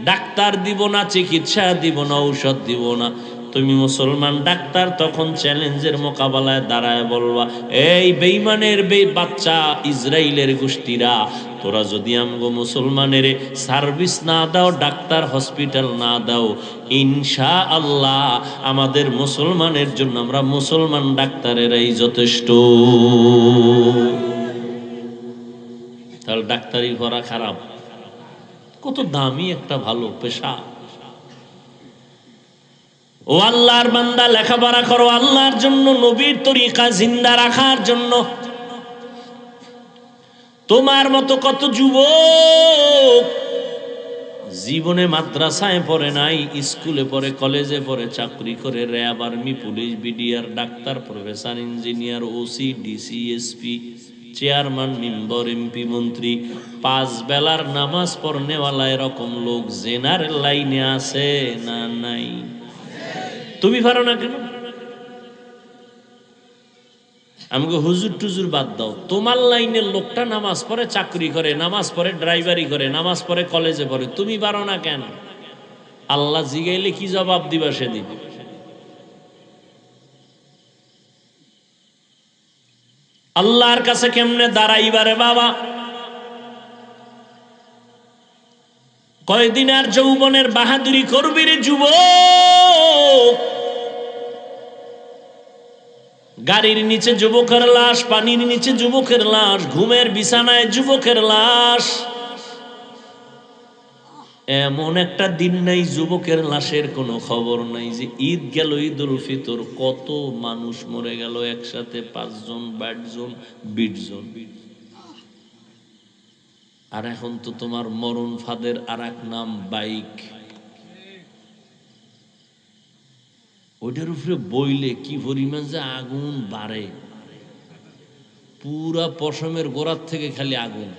ডাক্তার দিব না, চিকিৎসা দিব না, ঔষধ দিব না। তুমি মুসলমান ডাক্তার, তখন চ্যালেঞ্জের মোকাবেলায় দাঁড়ায় বলবা, এই বেঈমানের বাচ্চা ইসরায়েলের গোষ্ঠীরা, তোরা যদি আমগো মুসলমানের সার্ভিস না দাও, ডাক্তার হসপিটাল না দাও, ইনশাআল্লাহ আমাদের মুসলমানের জন্য আমরা মুসলমান ডাক্তারেরাই যথেষ্ট। তাহলে ডাক্তারি করা খারাপ? কত দামি একটা ভালো পেশা। ও আল্লাহর বান্দা, লেখাপড়া করো আল্লাহর জন্য, নবীর তরিকা জিন্দা রাখার জন্য। তোমার মতো কত যুবক জীবনে মাদ্রাসায় পড়ে নাই, স্কুলে পড়ে, কলেজে পড়ে, চাকরি করে, RAB, army, police, BDR, doctor, professor, engineer, OC, DC, SP, chairman, member, MP, মন্ত্রী, 5 বেলার নামাজ পড়নেওয়ালা এরকম লোক জেনারেল লাইনে আছে না নাই? তুমি পারো না কেন? আমাকে হুজুর টুজুর বাদ দাও, তোমার লাইনের লোকটা নামাজ পড়ে, চাকরি করে, নামাজ পড়ে, ড্রাইভারি করে, নামাজ পড়ে, কলেজে পড়ে, তুমি পারো না কেন? আল্লাহ জিগাইলে কি জবাব দিবা সেদিন? আল্লাহর কাছে কেমনে দাঁড়াইবারে বাবা? কয়দিন আর যৌবনের বাহাদুরি করবি রে যুবক? গাড়ির নিচে যুবকের লাশ, পানির নিচে যুবকের লাশ, ঘুমের বিছানায় যুবকের লাশ। এমন একটা দিন নাই যুবকের লাশের কোনো খবর নাই। যে ঈদ গেল, ঈদুল ফিতর, কত মানুষ মরে গেল একসাথে, 5 জন, 12 জন, 20 জন। আর এখন তো তোমার মরণ ফাঁদের আর এক নাম বাইক। ওইটার উপরে বইলে কি পরিমাণ যে আগুন বাড়ে, পুরা পশমের গোড়ার থেকে খালি আগুন।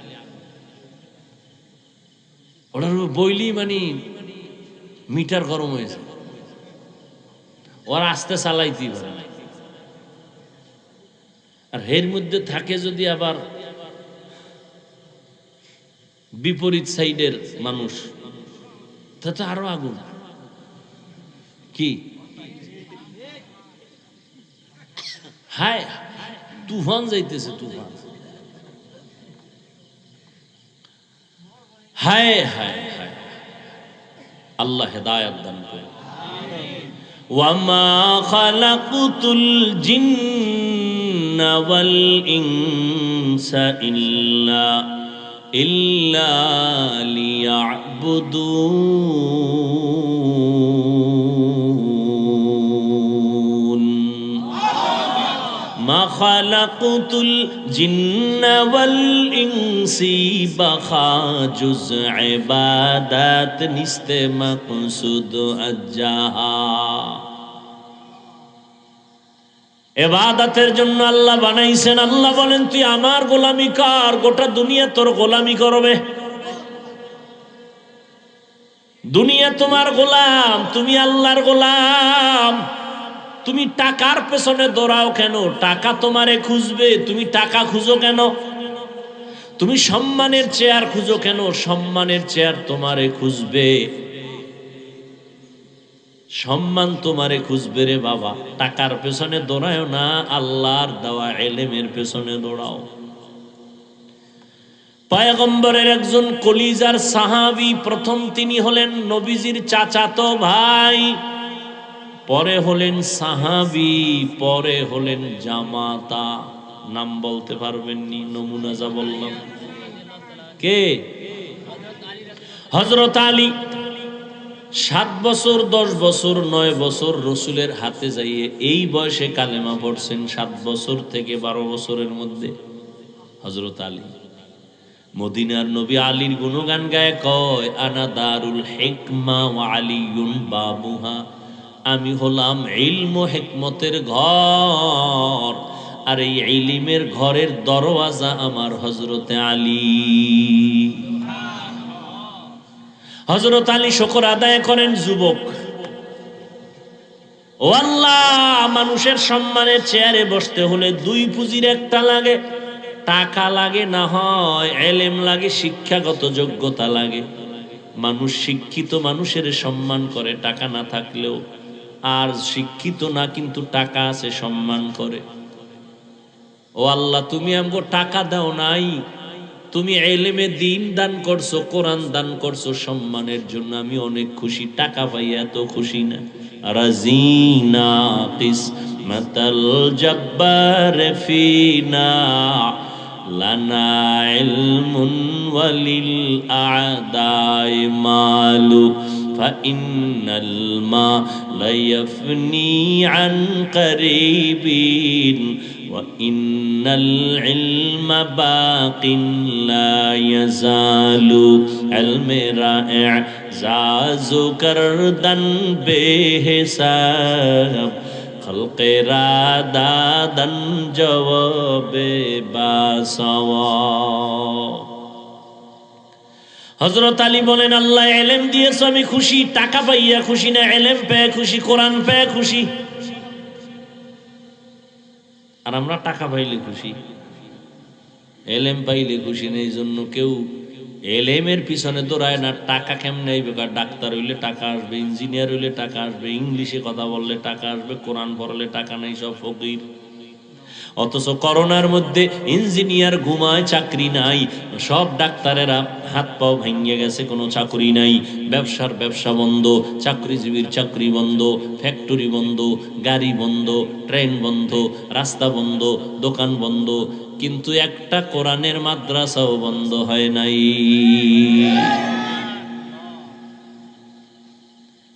ওটার উপরে বইলি মানে মিটার গরম হয়েছে, ওরা আস্তে চালাইতে পারে না। আর এর মধ্যে থাকে যদি আবার বিপরীত সাইডের মানুষ, তাতে আরো আগুন। কি হায়, তুফান যাইতেছে, তুফান। হায় হায় হায়, আল্লাহ হেদায়েত দান করে। ওয়ামা খালাকুতুল জিন্না ওয়াল ইনসা ইল্লা লিয়াবুদুন। মা খালাকুতুল জিন্না ওয়াল ইনসি বাখাজুজ ইবাদাত নিস্তে মাকসুদ আজ্জাহা। ইবাদতের জন্য আল্লাহ বানাইছেন। আল্লাহ বলেন, তুই আমার গোলামি কর, গোটা দুনিয়া তোর গোলামি করবে। দুনিয়া তোমার গোলাম, তুমি আল্লাহর গোলাম। তুমি টাকার পেছনে দৌড়াও কেন? টাকা তোমারে খুঁজবে, তুমি টাকা খুঁজো কেন? তুমি সম্মানের চেয়ার খুঁজো কেন? সম্মানের চেয়ার তোমারে খুঁজবে। সম্মান তোমারে খুঁজবে রে বাবা। টাকার পেছনে দৌড়ায় না, আল্লাহর দেওয়া এলেমের পেছনে দৌড়াও। পয়গম্বরের একজন কলিজার সাহাবী, প্রথম তিনি হলেন নবীজির চাচাতো ভাই, পরে হলেন সাহাবী, পরে হলেন জামাতা। নাম বলতে পারবেননি, নমুনা যা বললাম। কে? হযরত আলী। 7 বছর, 10 বছর, 9 বছর রসুলের হাতে যাইয়ে এই বয়সে কালেমা পড়ছেন। 7 বছর থেকে 12 বছরের মধ্যে হযরত আলী। মদিনার নবী আলীর গুণগান গায়, কয় আনা দারুল হিকমা ওয়া আলিয়ুন বাবুহা, আমি হলাম ইলম ও হিকমতের ঘর, আর এই ইলমের ঘরের দরওয়াজা আমার হযরতে আলী। হযরত আলী শুকর আদায় করেন। যুবক, ও আল্লাহ, মানুষের সম্মানের চেয়ারে বসতে হলে 2 পুঁজির একটা লাগে, টাকা লাগে, না হয় এলেম লাগে, শিক্ষাগত যোগ্যতা লাগে। মানুষ শিক্ষিত মানুষের সম্মান করে টাকা না থাকলেও, আর শিক্ষিত না কিন্তু টাকা আছে সম্মান করে। ও আল্লাহ, তুমি আমাকে টাকা দাও নাই, তুমি এলেমে দিন দান করছো, কোরআন দান করছো, সম্মানের জন্য আমি অনেক খুশি। টাকা পাই এত খুশি না। রাজিনা কিসমাতাল জব্বার ফিনা লানা ইলমুন ওয়ালিল আ'দাই মালু ফাইন্নাল মালা ইয়াফনি আন করিবিন وَإِنَّ الْعِلْمَ بَاقٍ لَا يَزَالُ علم رائع زاز کردن بے حساب خلق را دادن جواب باسواب। হযরত আলী বলেন, আল্লাহ ইলম দিয়েছো আমি খুশি, টাকা পাইয়া খুশি না, ইলম পেয়ে খুশি, কোরআন পেয়ে খুশি। আর আমরা টাকা পাইলে খুশি, এলেম পাইলে খুশি না। এই জন্য কেউ এলেমের পিছনে দৌড়ায় না। টাকা কেমনে আইবে? ডাক্তার হইলে টাকা আসবে, ইঞ্জিনিয়ার হইলে টাকা আসবে, ইংলিশে কথা বললে টাকা আসবে, কোরআন পড়লে টাকা নাই, সব ফকির। অথচ করোনার মধ্যে ইঞ্জিনিয়ার ঘুমায়, চাকরি নাই, সব ডাক্তারেরা হাত পাও ভেঙে গেছে, কোনো চাকরি নাই, ব্যবসার ব্যবসা বন্ধ, চাকরিজীবীর চাকরি বন্ধ, ফ্যাক্টরি বন্ধ, গাড়ি বন্ধ, ট্রেন বন্ধ, রাস্তা বন্ধ, দোকান বন্ধ, কিন্তু একটা কোরআনের মাদ্রাসাও বন্ধ হয় নাই।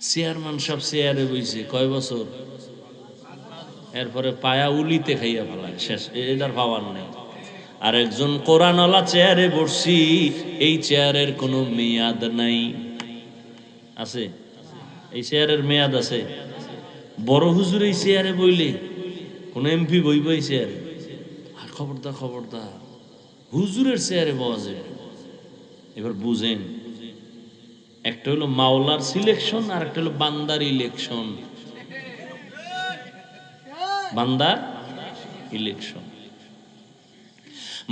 চেয়ারম্যান সব চেয়ারে বইছে কয় বছর, এরপরে পায়া উলিতে খাইয়া ফেলায়, শেষ, এটার পাওয়ার নেই। আর একজন কোরআনওয়ালা চেয়ারে বসছি, এই চেয়ারের কোনো মেয়াদ নাই। আছে? এই চেয়ারের মেয়াদ আছে? বড় হুজুর এই চেয়ারে বইলে কোন এমপি বইব এই চেয়ারে? আর খবরদার, খবরদার, হুজুরের চেয়ারে বসা যায়। এবার বুঝেন, একটা হলো মাওলার সিলেকশন, আর একটা হলো বান্দার ইলেকশন। বান্দার ইলেকশন,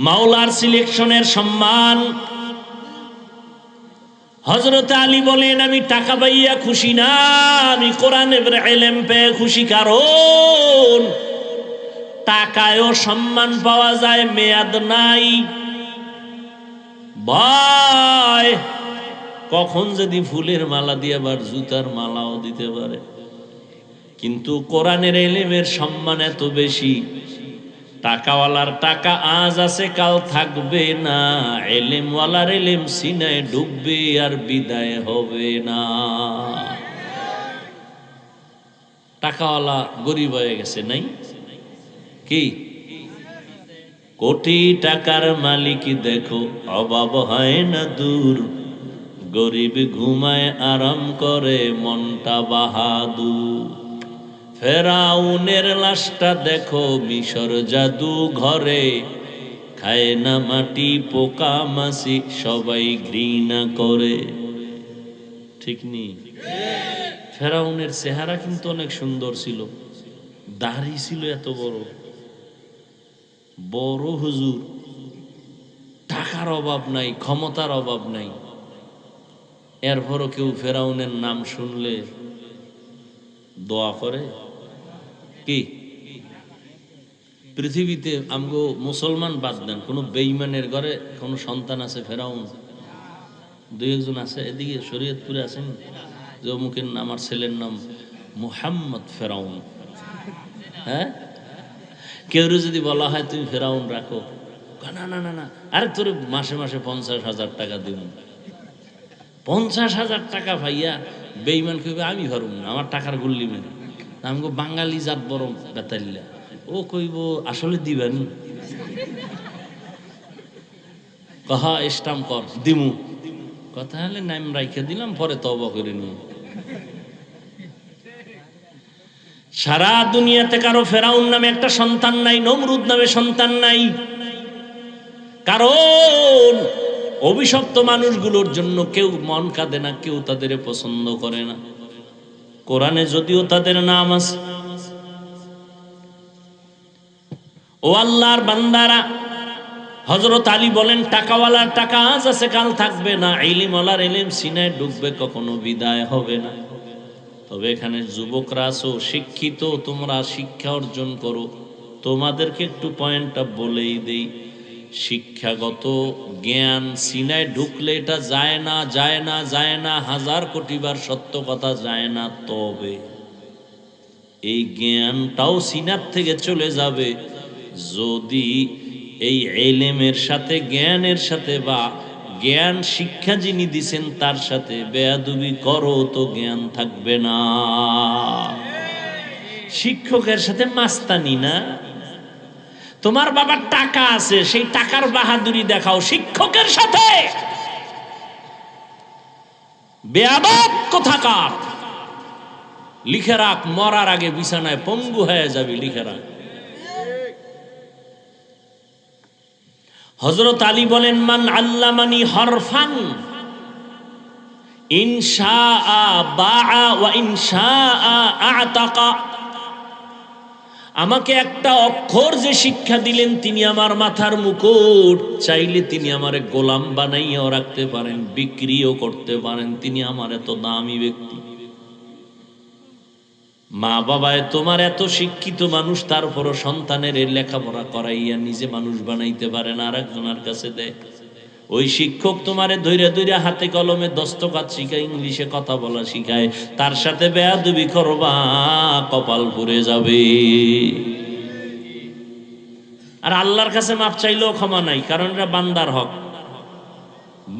মাওলার সিলেকশনের সম্মান। হযরত আলী বলেন, আমি টাকা পাইয়া খুশি না, আমি কোরআনের ইলম পেয়ে খুশি। কারণ টাকায়ও সম্মান পাওয়া যায়, মেয়াদ নাই। ভয় কখন যদি ফুলের মালা দিয়ে আবার জুতার মালাও দিতে পারে। কিন্তু কোরআনের ইলমের সম্মান এত বেশি, টাকাওয়ালার টাকা আজ আছে কাল থাকবে না, ইলমওয়ালার ইলম সিনায় ডুববে আর বিদায় হবে না। টাকাওয়ালা গরিব হয়ে গেছে, নাই কি? কোটি টাকার মালিক দেখো অভাব হয় না দূর, গরিব ঘুমায় আরাম করে মনটা বাহাদুর। ফেরাউনের লাশটা দেখো মিশর জাদু ঘরে, খায় না মাটি পোকা মাছি সবাই ঘৃণা করে। ঠিক নেই? ফেরাউনের চেহারা কিন্তু অনেক সুন্দর ছিল, দাড়ি ছিল এত বড় বড়। হুজুর, টাকার অভাব নাই, ক্ষমতার অভাব নাই, এরপরও কেউ ফেরাউনের নাম শুনলে দোয়া করে কি পৃথিবীতে আমগো মুসলমান বাদ দেন, কোন বেঈমানের ঘরে কোন সন্তান আছে ফেরাউন? দুই একজন আছে এদিকে শরীয়তপুরে আছেন যে অমুকের নাম, আমার ছেলের নাম মুহাম্মদ ফেরাউন। হ্যাঁ, কেউ যদি বলা হয় তুমি ফেরাউন রাখো, না না না না, আরে তোর মাসে মাসে 50,000 টাকা দিব। 50,000 টাকা ভাইয়া বেঈমান কইবে আমি পারুম না, আমার টাকার গুল্লি মেরে। আমগো বাঙালি জাত বড় বেতাল্লা, ও কইব আসলে দিবেন, কহা স্টাম্প কর দিমু, কথা হলে নাম রাইখে দিলাম, পরে তওবা করে নিও। সারা দুনিয়াতে কারো ফেরাউন নামে একটা সন্তান নাই, নমরুদ নামে সন্তান নাই, কারণ অভিশপ্ত মানুষগুলোর জন্য কেউ মন কাঁদে না, কেউ তাদের পছন্দ করে না। কোরআনে যদিও তাদের নাম আছে। ও আল্লাহর বান্দারা, হযরত আলী বলেন টাকাওয়ালার টাকা আজ আছে কাল থাকবে না, ইলমওয়ালার ইলম সিনায় ডুববে কখনো বিদায় হবে না। তবে এখানে যুবকরা আছো, শিক্ষিত, তোমরা শিক্ষা অর্জন করো। তোমাদেরকে একটু পয়েন্টটা বলেই দেই, শিক্ষাগত জ্ঞান সিনায় ঢুকলে এটা যায় না, যায় না, যায় না, 1000 কোটি বার সত্য কথা যায় না। তবে এই জ্ঞানটাও সিনার থেকে চলে যাবে যদি এই ইলমের সাথে, জ্ঞানের সাথে, বা জ্ঞান শিক্ষা যিনি দিছেন তার সাথে বেয়াদবি করো, তো জ্ঞান থাকবে না। শিক্ষকের সাথে মাস্তানি না, তোমার বাবার টাকা আছে, সেই টাকার বাহাদুরি দেখাও, শিক্ষকের সাথে বেয়াদব কোথাকার। লিখে রাখ, মরার আগে বিছানায় পঙ্গু হয়ে যাবে, লিখে রাখ। হযরত আলী বলেন মান আল্লামানি হরফান ইনশাআ বাআ ওয়া ইনশাআ আতাকা, আমাকে একটা অক্ষর যে শিক্ষা দিলেন তিনি আমার মাথার মুকুট, চাইলে তিনি আমারে গোলাম বানাইয়াও রাখতে পারেন, বিক্রিও করতে পারেন, তিনি আমার এত দামি ব্যক্তি। মা বাবায় তোমার এত শিক্ষিত মানুষ, তারপরও সন্তানের লেখাপড়া করাইয়া নিজে মানুষ বানাইতে পারে না, আর একজনের কাছে দেয়। ওই শিক্ষক তোমারে ধৈর্য ধৈর্য হাতে কলমে দস্তখত শিখায়, ইংলিশে কথা বলা শিখায়, তার সাথে বেয়াদবি করবা, কপাল পুড়ে যাবে। আর আল্লাহর কাছে মাপ চাইলেও ক্ষমা নাই, কারণ এটা বান্দার হক।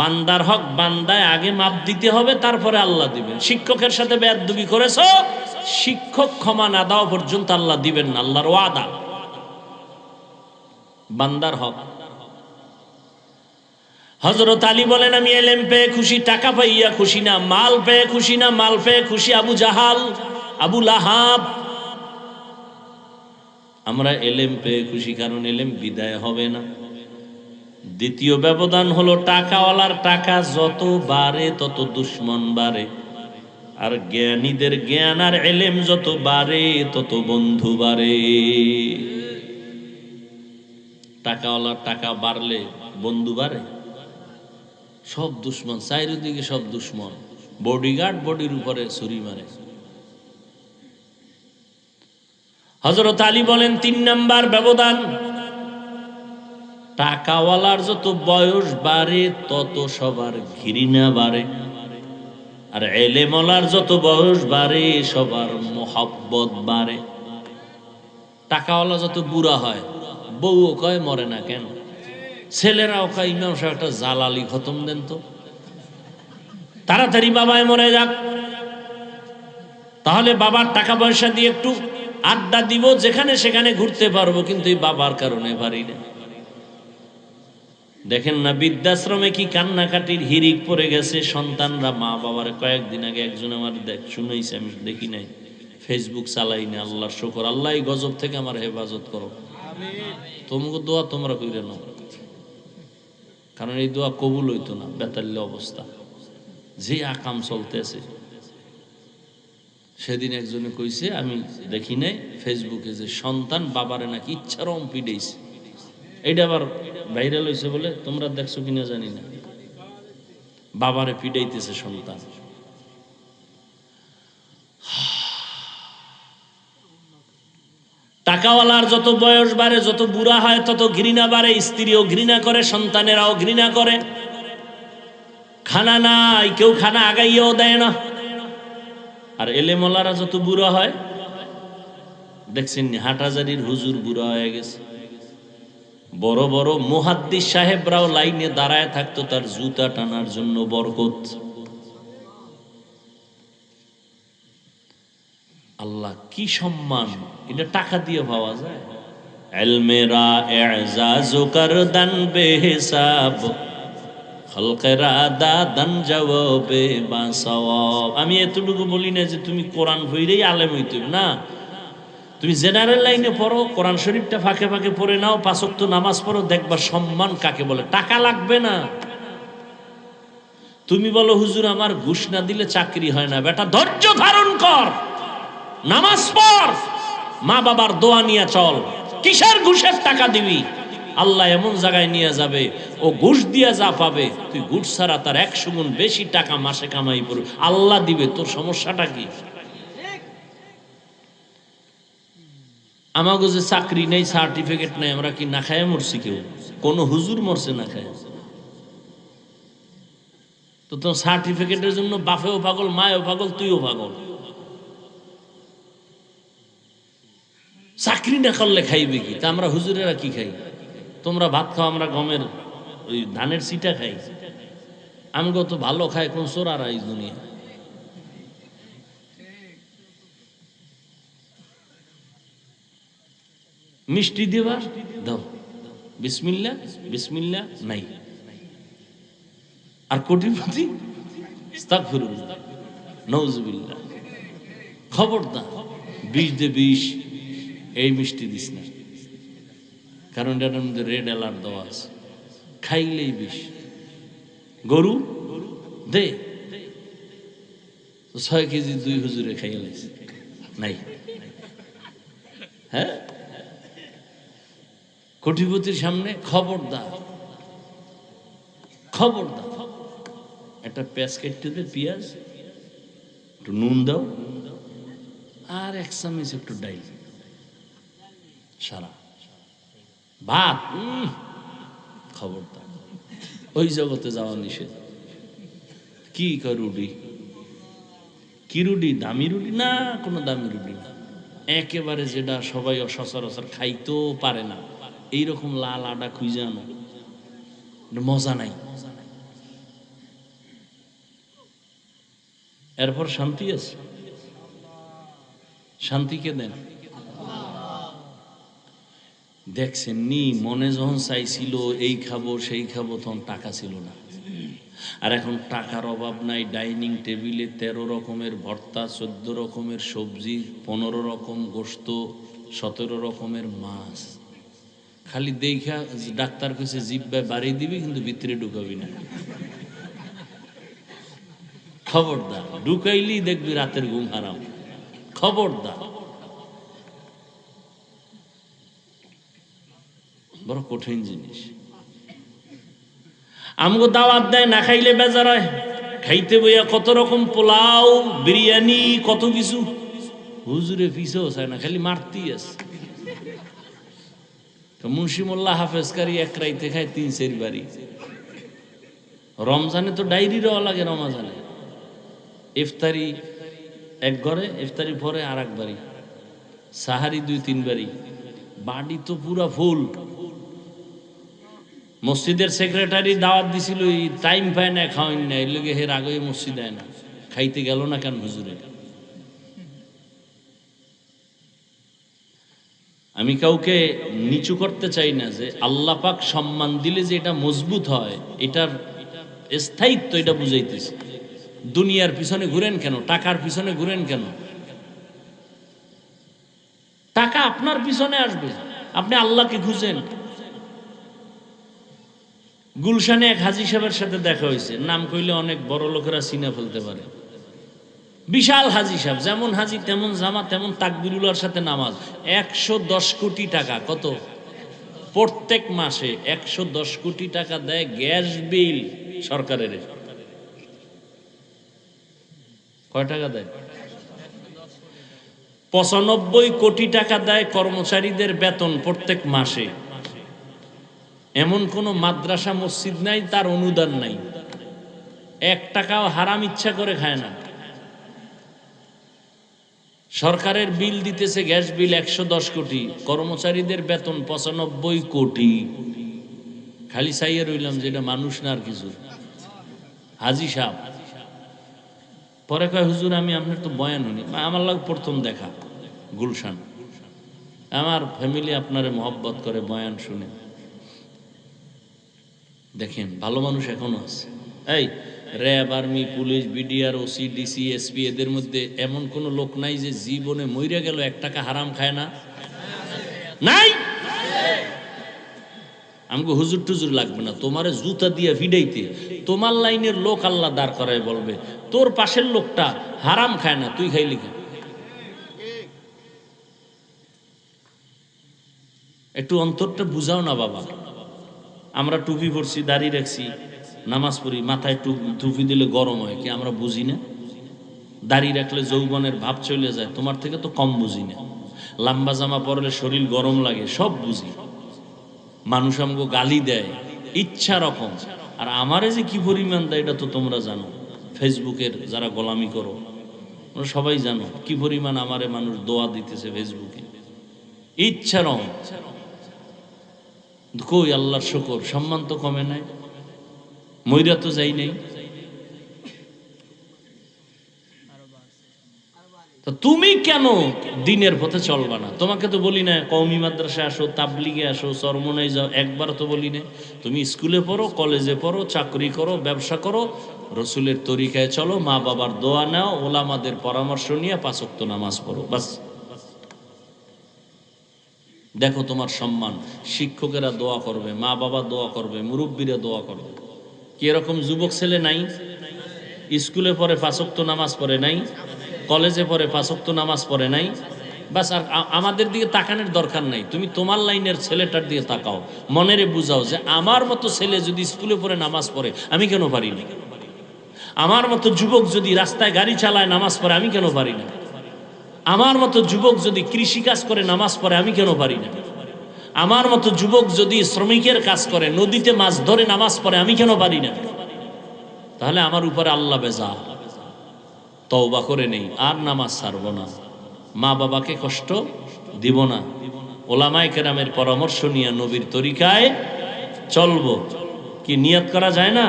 বান্দার হক বান্দায় আগে মাপ দিতে হবে, তারপরে আল্লাহ দিবেন। শিক্ষকের সাথে বেয়াদবি করেছো, শিক্ষক ক্ষমা না দেওয়া পর্যন্ত আল্লাহ দিবেন না, আল্লাহর ওয়াদা। বান্দার হক। হযরত আলী বলেন আমি ইলম পেয়ে খুশি, টাকা পাইয়া খুশি না, মাল পেয়ে খুশি না, মাল পেয়ে খুশি আবু জাহাল, আবু লাহাব। আমরা ইলম পেয়ে খুশি, কারণ ইলম বিদায় হবে না। দ্বিতীয় ব্যবধান হলো টাকাওয়ালার টাকা যত বাড়ে তত দুশ্মন বাড়ে, আর জ্ঞানীদের জ্ঞান আর ইলম যত বাড়ে তত বন্ধু বাড়ে। টাকাওয়ালার টাকা বাড়লে বন্ধু বাড়ে, সব দুশ্মন, চারিদিকে সব দুশ্মন। বডিগার্ড বডির উপরে ছুরি মারে। হযরত আলী বলেন 3 নাম্বার ব্যবধান, টাকাওয়ালার যত বয়স বাড়ে তত সবার ঘৃণা বাড়ে, আর ইলমওয়ালার যত বয়স বাড়ে সবার মোহাব্বত বাড়ে। টাকাওয়ালা যত বুড়া হয়, বউও কয় মরে না কেন, ছেলেরাও কয় ইমাম সাহেব একটা জালালি খতম দেন তো, তাড়াতাড়ি বাবায় মরে যাক, তাহলে বাবার টাকা পয়সা দিয়ে একটু আড্ডা দিব, যেখানে সেখানে ঘুরতে পারবো, কিন্তু এই বাবার কারণে পারি না। দেখেন না বৃদ্ধাশ্রমে কি কান্নাকাটির হিরিক পড়ে গেছে সন্তানরা মা বাবার। কয়েকদিন আগে একজন আমার শুনেছি, আমি দেখি নাই, ফেসবুক চালাই না, আল্লাহর শুকর, আল্লাহ এই গজব থেকে আমার হেফাজত করো। তোমাকে দোয়া তোমরা কইরে নাও, কারণ এই দোয়া কবুল হইতো না, বেতাল্য অবস্থা, যে আকাম চলতেছে। সেদিন একজনে কইছে, আমি দেখি নাই ফেসবুকে, যে সন্তান বাবারে নাকি ইচ্ছারম পিডেইছে। এইটা আবার ভাইরাল হয়েছে বলে, তোমরা দেখছো কিনা জানি না, বাবারে পিডাইতেছে সন্তান। টাকাওয়ালার যত বয়স বাড়ে, যত বুড়া হয়, তত ঘৃণা বাড়ে। স্ত্রীও ঘৃণা করে, সন্তানেরাও ঘৃণা করে। খানা নাই, কেউ খানা আগাইয়াও দেয় না। আর এলেমলারা যত বুড়া হয়, দেখছেন হাটহাজারীর হুজুর বুড়া হয়ে গেছে। বড় বড় মুহাদ্দিস সাহেবরাও লাইনে দাঁড়ায় থাকতো তার জুতা টানার জন্য। বরকত। আল্লাহ কি সম্মান, এটা টাকা দিয়ে পাওয়া যায়? ইলমেরা ইজাজু করদান বেহিসাব, খলকেরা দাদান জবাবে বাসওয়াব। আমি এতটুকু বলি না যে তুমি কোরআন পড়েই আলেম হইতে না। তুমি জেনারেল লাইনে পড়ো, কোরআন শরীফটা ফাঁকে ফাঁকে পড়ে নাও, 5 ওয়াক্ত নামাজ পড়ো, দেখবা সম্মান কাকে বলে। টাকা লাগবে না। তুমি বলো হুজুর আমার ঘুষ না দিলে চাকরি হয় না। বেটা ধৈর্য ধারণ কর, নামাজ পড়, মা বাবার দোয়া নিয়ে চল। কিসের ঘুষের টাকা দিবি? আল্লাহ এমন জায়গায় নিয়ে যাবে, ও ঘুষ দিয়া যা পাবে তুই ঘুষ ছাড়া তার 100 গুণ বেশি টাকা মাসে কামাই করবি। আল্লাহ দিবে, তোর সমস্যাটা কি? আমাকে যে চাকরি নেই, সার্টিফিকেট নেই, আমরা কি না খায় মরছি? কেউ কোন হুজুর মরছে না খায়? তো তোর সার্টিফিকেটের জন্য বাপেও পাগল, মায়েও পাগল, তুইও পাগল। চাকরি না করলে খাইবে কি? তা আমরা হুজুরেরা কি খাই? তোমরা ভাত খাও, আমরা গমের ওই ধানের সিটা খাই। আমগো তো ভালো খায় কোন চোরারা এই দুনিয়া। মিষ্টি দেবা দাও, বিসমিল্লা বিসমিল্লা নাই। আর কোটিপতি আস্তাগফিরুল্লাহ, নাউজুবিল্লাহ। খবরদার, বিষ দে বিষ, এই মিষ্টি দিস না, কারণ এটার মধ্যে রেড অ্যালার্ট দেওয়া আছে, খাইলেই বিষ। গরু দে, 6 কেজি 2 হুজুরে খাইয়া লাইছে নাই। হ্যাঁ, কোটিপতির সামনে খবরদার, খবরদার। একটা পেঁয়াজ কেটে দে, পেঁয়াজ একটু নুন দাও, আর 1 চামচ একটু ডাইল, সারা ভাত। খবরদার, ওই জগতে যাওয়া নিষেধ। কি রুটি? কি রুটি? দামি রুটি না, কোনো দামি রুটি না, একেবারে যেটা সবাই সচরাচর খাইতেও পারে না, এইরকম লাল আডা খুঁজে আনো, মজা নাই। এরপর শান্তি আছে? শান্তিকে দেন। দেখছেন নি, মনে যখন চাইছিল এই খাবো সেই খাবো, তখন টাকা ছিল না। আর এখন টাকার অভাব নাই, ডাইনিং টেবিলে 13 রকমের ভর্তা, 14 রকমের সবজি, 15 রকম গোশত, 17 রকমের মাছ। খালি দেখা ডাক্তার কইছে জিহ্বায় বাড়িয়ে দিবি, কিন্তু ভিতরে ঢুকাবি না। খবরদার, ঢুকাইলেই দেখবি রাতের ঘুম হারাম। খবরদার, বড় কঠিন জিনিস। আমগো দাওয়াত দেয়, না খাইলে বেজার হয়। খাইতে বইয়া কত রকম পোলাও, বিরিয়ানি, কত কিছু। হুজুরে পিছেও চায় না, খালি মারতেই আছে। মুন্সি মোল্লা হাফেজকারী 1 রাইতে খায় 3-4 বাড়ি। রমজানে তো ডায়েরি দেওয়া লাগে, রমজানে ইফতারি 1 ঘরে, ইফতারি পরে আর 1 বাড়ি, সাহারি 2-3 বাড়ি, বাড়ি তো পুরা ফুল। মসজিদের সেক্রেটারি দাওয়াত দিছিল, টাইম পায় না, খাওয়াই না, এর লগে হের আগে মসজিদ দেয় না। খাইতে গেল না কেন হুজুরে? আমি কাউকে নিচু করতে চাই না, যে আল্লাহ পাক সম্মান দিলে যে এটা মজবুত হয়, এটার স্থায়িত্ব, এটা বুঝাইতেছে। দুনিয়ার পিছনে ঘুরেন কেন? টাকার পিছনে ঘুরেন কেন? টাকা আপনার পিছনে আসবে, আপনি আল্লাহকে খুঁজেন। গুলশানে এক হাজী সাহেবের সাথে দেখা হয়েছে, নাম কইলে অনেক বড় লোকেরা চিনে ফেলতে পারে। বিশাল হাজী সাহেব, যেমন হাজী তেমন জামা, তেমন তাকবিরুল্লাহর সাথে নামাজ। 110 কোটি টাকা, কত? প্রত্যেক মাসে 110 কোটি টাকা দেয় গ্যাস বিল সরকারের। কয় টাকা দেয়? 95 কোটি টাকা দেয় কর্মচারীদের বেতন প্রত্যেক মাসে। এমন কোন মাদ্রাসা মসজিদ নাই তার অনুদান নাই, 1 টাকাও হারাম ইচ্ছা করে খায় না। সরকারের বিল দিতেছে, গ্যাস বিল 110 কোটি, কর্মচারীদের বেতন 95 কোটি। খালি চাইয়ে রইলাম যে এটা মানুষ না আর কিছু। হাজি সাহেব পরে কয়, হুজুর আমি আপনার তো বয়ান শুনি। আমার লাগ প্রথম দেখা গুলশান, আমার ফ্যামিলি আপনারে মহব্বত করে, বয়ান শুনে। দেখেন ভালো মানুষ এখনো আছে। এই RAB, army, police, BDR, OC, DC, SP, এদের মধ্যে এমন কোন লোক নাই যে জীবনে মইরা গেল 1 টাকা হারাম খায় না? নাই। আমাকে হুজুর টুজুর লাগবে না, তোমারে জুতা দিয়ে ফিডাইতে তোমার লাইনের লোক আল্লাহ দাঁড় করায় বলবে, তোর পাশের লোকটা হারাম খায় না, তুই খাইলি কেন? একটু অন্তরটা বুঝাও না বাবা। আমরা টুপি পরছি, দাড়ি রাখছি, নামাজ পড়ি, মাথায় টুপি দিলে গরম হয় কি আমরা বুঝি না? দাড়ি রাখলে যৌবনের ভাব চলে যায়, তোমার থেকে তো কম বুঝি না। লম্বা জামা পরলে শরীর গরম লাগে, সব বুঝি। মানুষ আমাকে গালি দেয় ইচ্ছা রকম, আর আমারে যে কি পরিমাণ দেয় এটা তো তোমরা জানো। ফেসবুকের যারা গোলামি করো তোমরা সবাই জানো কি পরিমাণ আমারে মানুষ দোয়া দিতেছে ফেসবুকে, ইচ্ছা রকম। কই আল্লাহর শুকর, সম্মান তো কমে নাই, মইরা তো যাই নাই। তো তুমি কেন দিনের পথে চলবা না? তোমাকে তো বলি না কওমি মাদ্রাসায় আসো, তাবলিগে আসো, চরমনায় যাও, একবার তো বলি না। তুমি স্কুলে পড়ো, কলেজে পড়ো, চাকরি করো, ব্যবসা করো, রসুলের তরিকায় চলো, মা বাবার দোয়া নাও, ওলামাদের পরামর্শ নিয়ে 5 ওয়াক্ত নামাজ পড়ো, বাস। দেখো তোমার সম্মান, শিক্ষকেরা দোয়া করবে, মা বাবা দোয়া করবে, মুরব্বীরা দোয়া করবে। কি এরকম যুবক ছেলে নাই? স্কুলে পড়ে 5 ওয়াক্ত নামাজ পড়ে নাই, কলেজে পড়ে 5 ওয়াক্ত নামাজ পড়ে নাই, বাস। আর আমাদের দিকে তাকানোর দরকার নাই, তুমি তোমার লাইনের ছেলেটার দিকে তাকাও, মনেরে বুঝাও যে আমার মতো ছেলে যদি স্কুলে পড়ে নামাজ পড়ে আমি কেন পারি না? আমার মতো যুবক যদি রাস্তায় গাড়ি চালায় নামাজ পড়ে আমি কেন পারি না? আমার মতো যুবক যদি কৃষিকাজ করে নামাজ পড়ে আমি কেন পারি না? আমার মতো যুবক যদি শ্রমিকের কাজ করে, নদীতে মাছ ধরে নামাজ পড়ে আমি কেন পারি না? তাহলে আমার উপরে আল্লাহ বেজা। তওবা করে নেই, আর নামাজ ছাড়বো না, মা বাবাকে কষ্ট দিব না, ওলামায়ে কেরামের পরামর্শ নিয়ে নবীর তরিকায় চলবো। কি নিয়ত করা যায় না?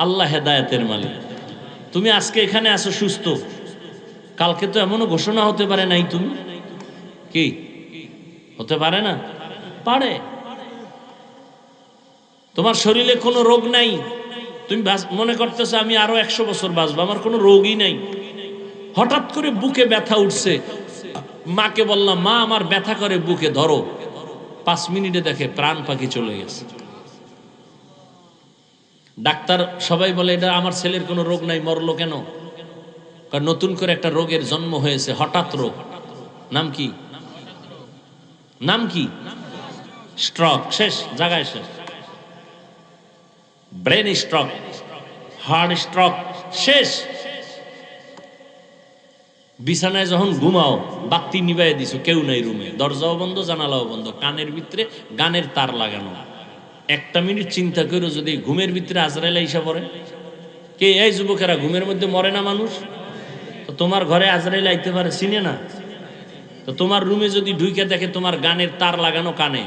আল্লাহ হেদায়েতের মালিক। তুমি আজকে এখানে আছো সুস্থ, কালকে তো এমনও ঘোষণা হতে পারে নাই, তুমি কি হতে পারে না? পারে। তোমার শরীরে কোনো রোগ নাই, তুমি মনে করতেছো আমি আরো 100 বছর বাঁচবো, আমার কোনো রোগই নাই। হঠাৎ করে বুকে ব্যথা উঠছে, মাকে বললাম মা আমার ব্যথা করে বুকে, ধরো। 5 মিনিটে দেখে প্রাণ পাখি চলে গেছে। ডাক্তার সবাই বলে এটা আমার ছেলের কোনো রোগ নাই, মরলো কেন? কারণ নতুন করে একটা রোগের জন্ম হয়েছে, হঠাৎ রোগ। নাম কি? নাম কি? স্ট্রোক। শেষ জায়গায় শেষ। ব্রেন স্ট্রোক, হার্ট স্ট্রোক, শেষ। বিছানায় যখন ঘুমাও বাতি নিভাই দিছো, কেউ নাই রুমে, দরজাও বন্ধ, জানালাও বন্ধ, কানের ভিতরে গানের তার লাগানো। 1 মিনিট চিন্তা করো, যদি ঘুমের ভিতরে আজরাইল আইসা পড়ে, কে? এই যুবকেরা, ঘুমের মধ্যে মরে না মানুষ? তো তোমার ঘরে আজরাইল আইতে পারে, চিনে না? তো তোমার রুমে যদি ঢুকে দেখে তোমার গানের তার লাগানো কানে,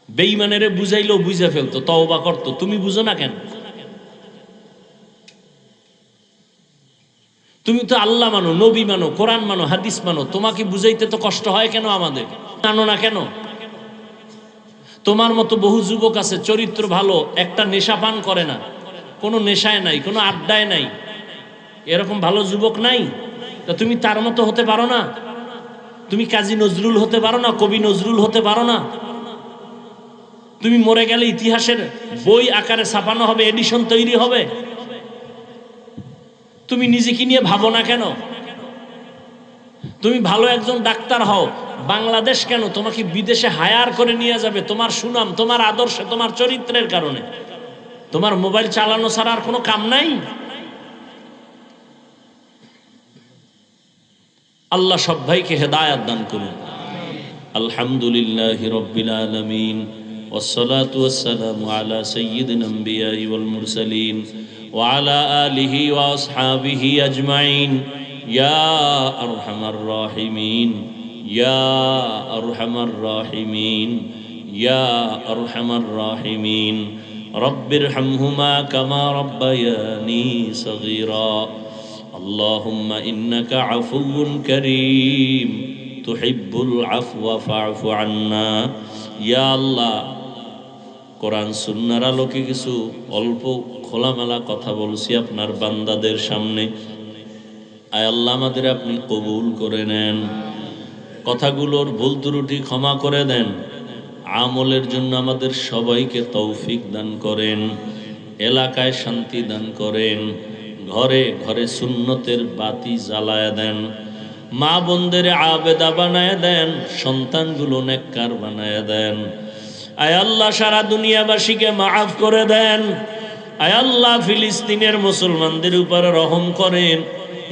বেঈমানেরে বুঝাইলেও বুঝা ফেলতো, তওবা করতো, তুমি বুঝো না কেন? তুমি তো আল্লাহ মানো, নবী মানো, কোরআন মানো, হাদিস মানো, তোমাকে বুঝাইতে তো কষ্ট হয় কেন? আমাদের জানো না কেন? তোমার মতো বহু যুবক আছে চরিত্র ভালো, একটা নেশা পান করে না, কোনো নেশায় নাই, কোনো আড্ডায় নাই, এরকম ভালো যুবক নাই? তা তুমি তার মতো হতে পারো না? তুমি কাজী নজরুল হতে পারো না? কবি নজরুল হতে পারো না? তুমি মরে গেলে ইতিহাসের বই আকারে ছাপানো হবে, এডিশন তৈরি হবে। তুমি নিজেকে নিয়ে ভাবো না কেন? তুমি ভালো একজন ডাক্তার হও, বাংলাদেশ কেন তোমাকে বিদেশে হায়ার করে নিয়ে যাবে, তোমার সুনাম, তোমার আদর্শে, তোমার চরিত্রের কারণে। তোমার মোবাইল চালানো ছাড়া আর কোনো কাম নাই? আল্লাহ সব ভাইকে হেদায়াত দান করুন। আলহামদুলিল্লাহি রাব্বিল আলামিন والصلاة والسلام على سيد الأنبياء والمرسلين وعلى آله وأصحابه أجمعين يا أرحم الراحمين يا أرحم الراحمين يا أرحم الراحمين رب ارحمهما كما ربياني صغيرا اللهم إنك عفو كريم تحب العفو فاعف عنا يا الله কোরআন সুন্নাহর আলোকে কিছু অল্প খোলামেলা কথা বলছি আপনার বান্দাদের সামনে। আয় আল্লাহ আমাদের আপনি কবুল করে নেন, কথাগুলোর ভুল ত্রুটি ক্ষমা করে দেন, আমলের জন্য আমাদের সবাইকে তৌফিক দান করেন, এলাকায় শান্তি দান করেন, ঘরে ঘরে সুন্নতের বাতি জ্বালায় দেন, মা বোনদের আবেদা বানায় দেন, সন্তানগুলো নেককার বানায় দেন। আয় আল্লাহ সারা দুনিয়াবাসীকে মাফ করে দেন। আয় আল্লাহ ফিলিস্তিনের মুসলমানদের উপর রহম করেন,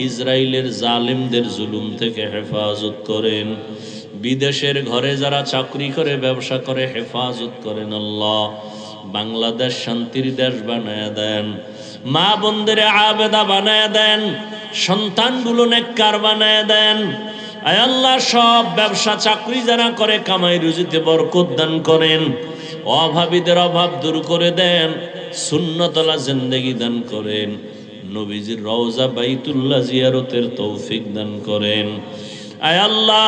ইসরায়েলের জালিমদের জুলুম থেকে হেফাজত করেন, বিদেশের ঘরে যারা চাকরি করে ব্যবসা করে হেফাজত করেন। আল্লাহ বাংলাদেশ শান্তির দেশ বানায় দেন, মা বোনদের আবেদা বানায় দেন, সন্তানগুলো নেককার বানায় দেন। আয় আল্লাহ সব ব্যবসা চাকরি যারা করে কামাই রুজিতে বরকত দান করেন, অভাবীদের অভাব দূর করে দেন, সুন্নতলা জিন্দেগি দান করেন, নবীজির রওজা বাইতুল্লাহ জিয়ারতের তৌফিক দান করেন। আয় আল্লাহ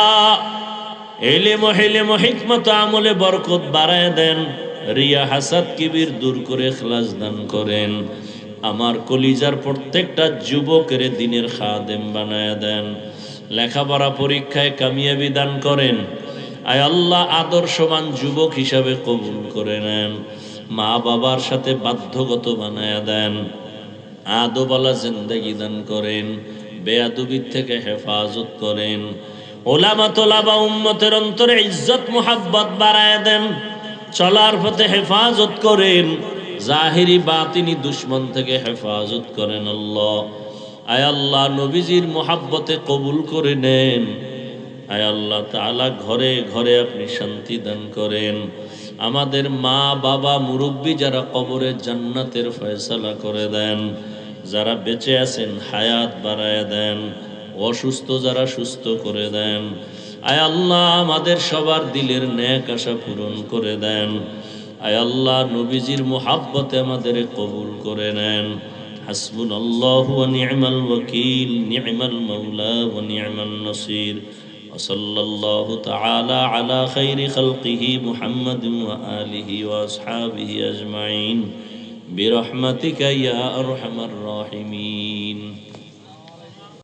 ইলম হিকমত আমলে বরকত বাড়ায় দেন, রিয়া হাসাদ কিবির দূর করে ইখলাস দান করেন। আমার কলিজার প্রত্যেকটা যুবকের দিনের খাদেম বানায় দেন, লেখাপড়া পরীক্ষায় কামিয়াবি দান করেন। আয় আল্লাহ আদর্শবান যুবক হিসাবে কবুল করে নেন, মা বাবার সাথে বাধ্যগত বানায় দেন, আদবওয়ালা জিন্দেগি দান করেন, বেয়াদবির থেকে হেফাজত করেন। ওলামা তোলাবা উম্মতের অন্তরে ইজ্জত মুহাব্বত বাড়ায় দেন, চলার পথে হেফাজত করেন, জাহিরি বাতিনি দুশ্মন থেকে হেফাজত করেন। আল্লাহ আয় আল্লাহ নবীজির মুহাব্বতে কবুল করে নেন। আয় আল্লাহ তাআলা ঘরে ঘরে আপনি শান্তি দান করেন। আমাদের মা বাবা মুরব্বী যারা কবরে জান্নাতের ফয়সালা করে দেন, যারা বেঁচে আছেন হায়াত বাড়ায় দেন, অসুস্থ যারা সুস্থ করে দেন। আয় আল্লাহ আমাদের সবার দিলের নেক আশা পূরণ করে দেন। আয় আল্লাহ নবীজির মুহাব্বতে আমাদের কবুল করে নেন। হাসবুনাল্লাহু ওয়া নি'মাল ওয়াকিল, নি'মাল মাওলা ওয়া নি'মান নাসির। ওয়াসাল্লাল্লাহু তাআলা আলা খাইরি খালকিহি মুহাম্মাদিন ওয়া আলিহি ওয়া আসহাবিহি আজমাইন বিরহমাতিকা ইয়া আরহামার রাহিমিন।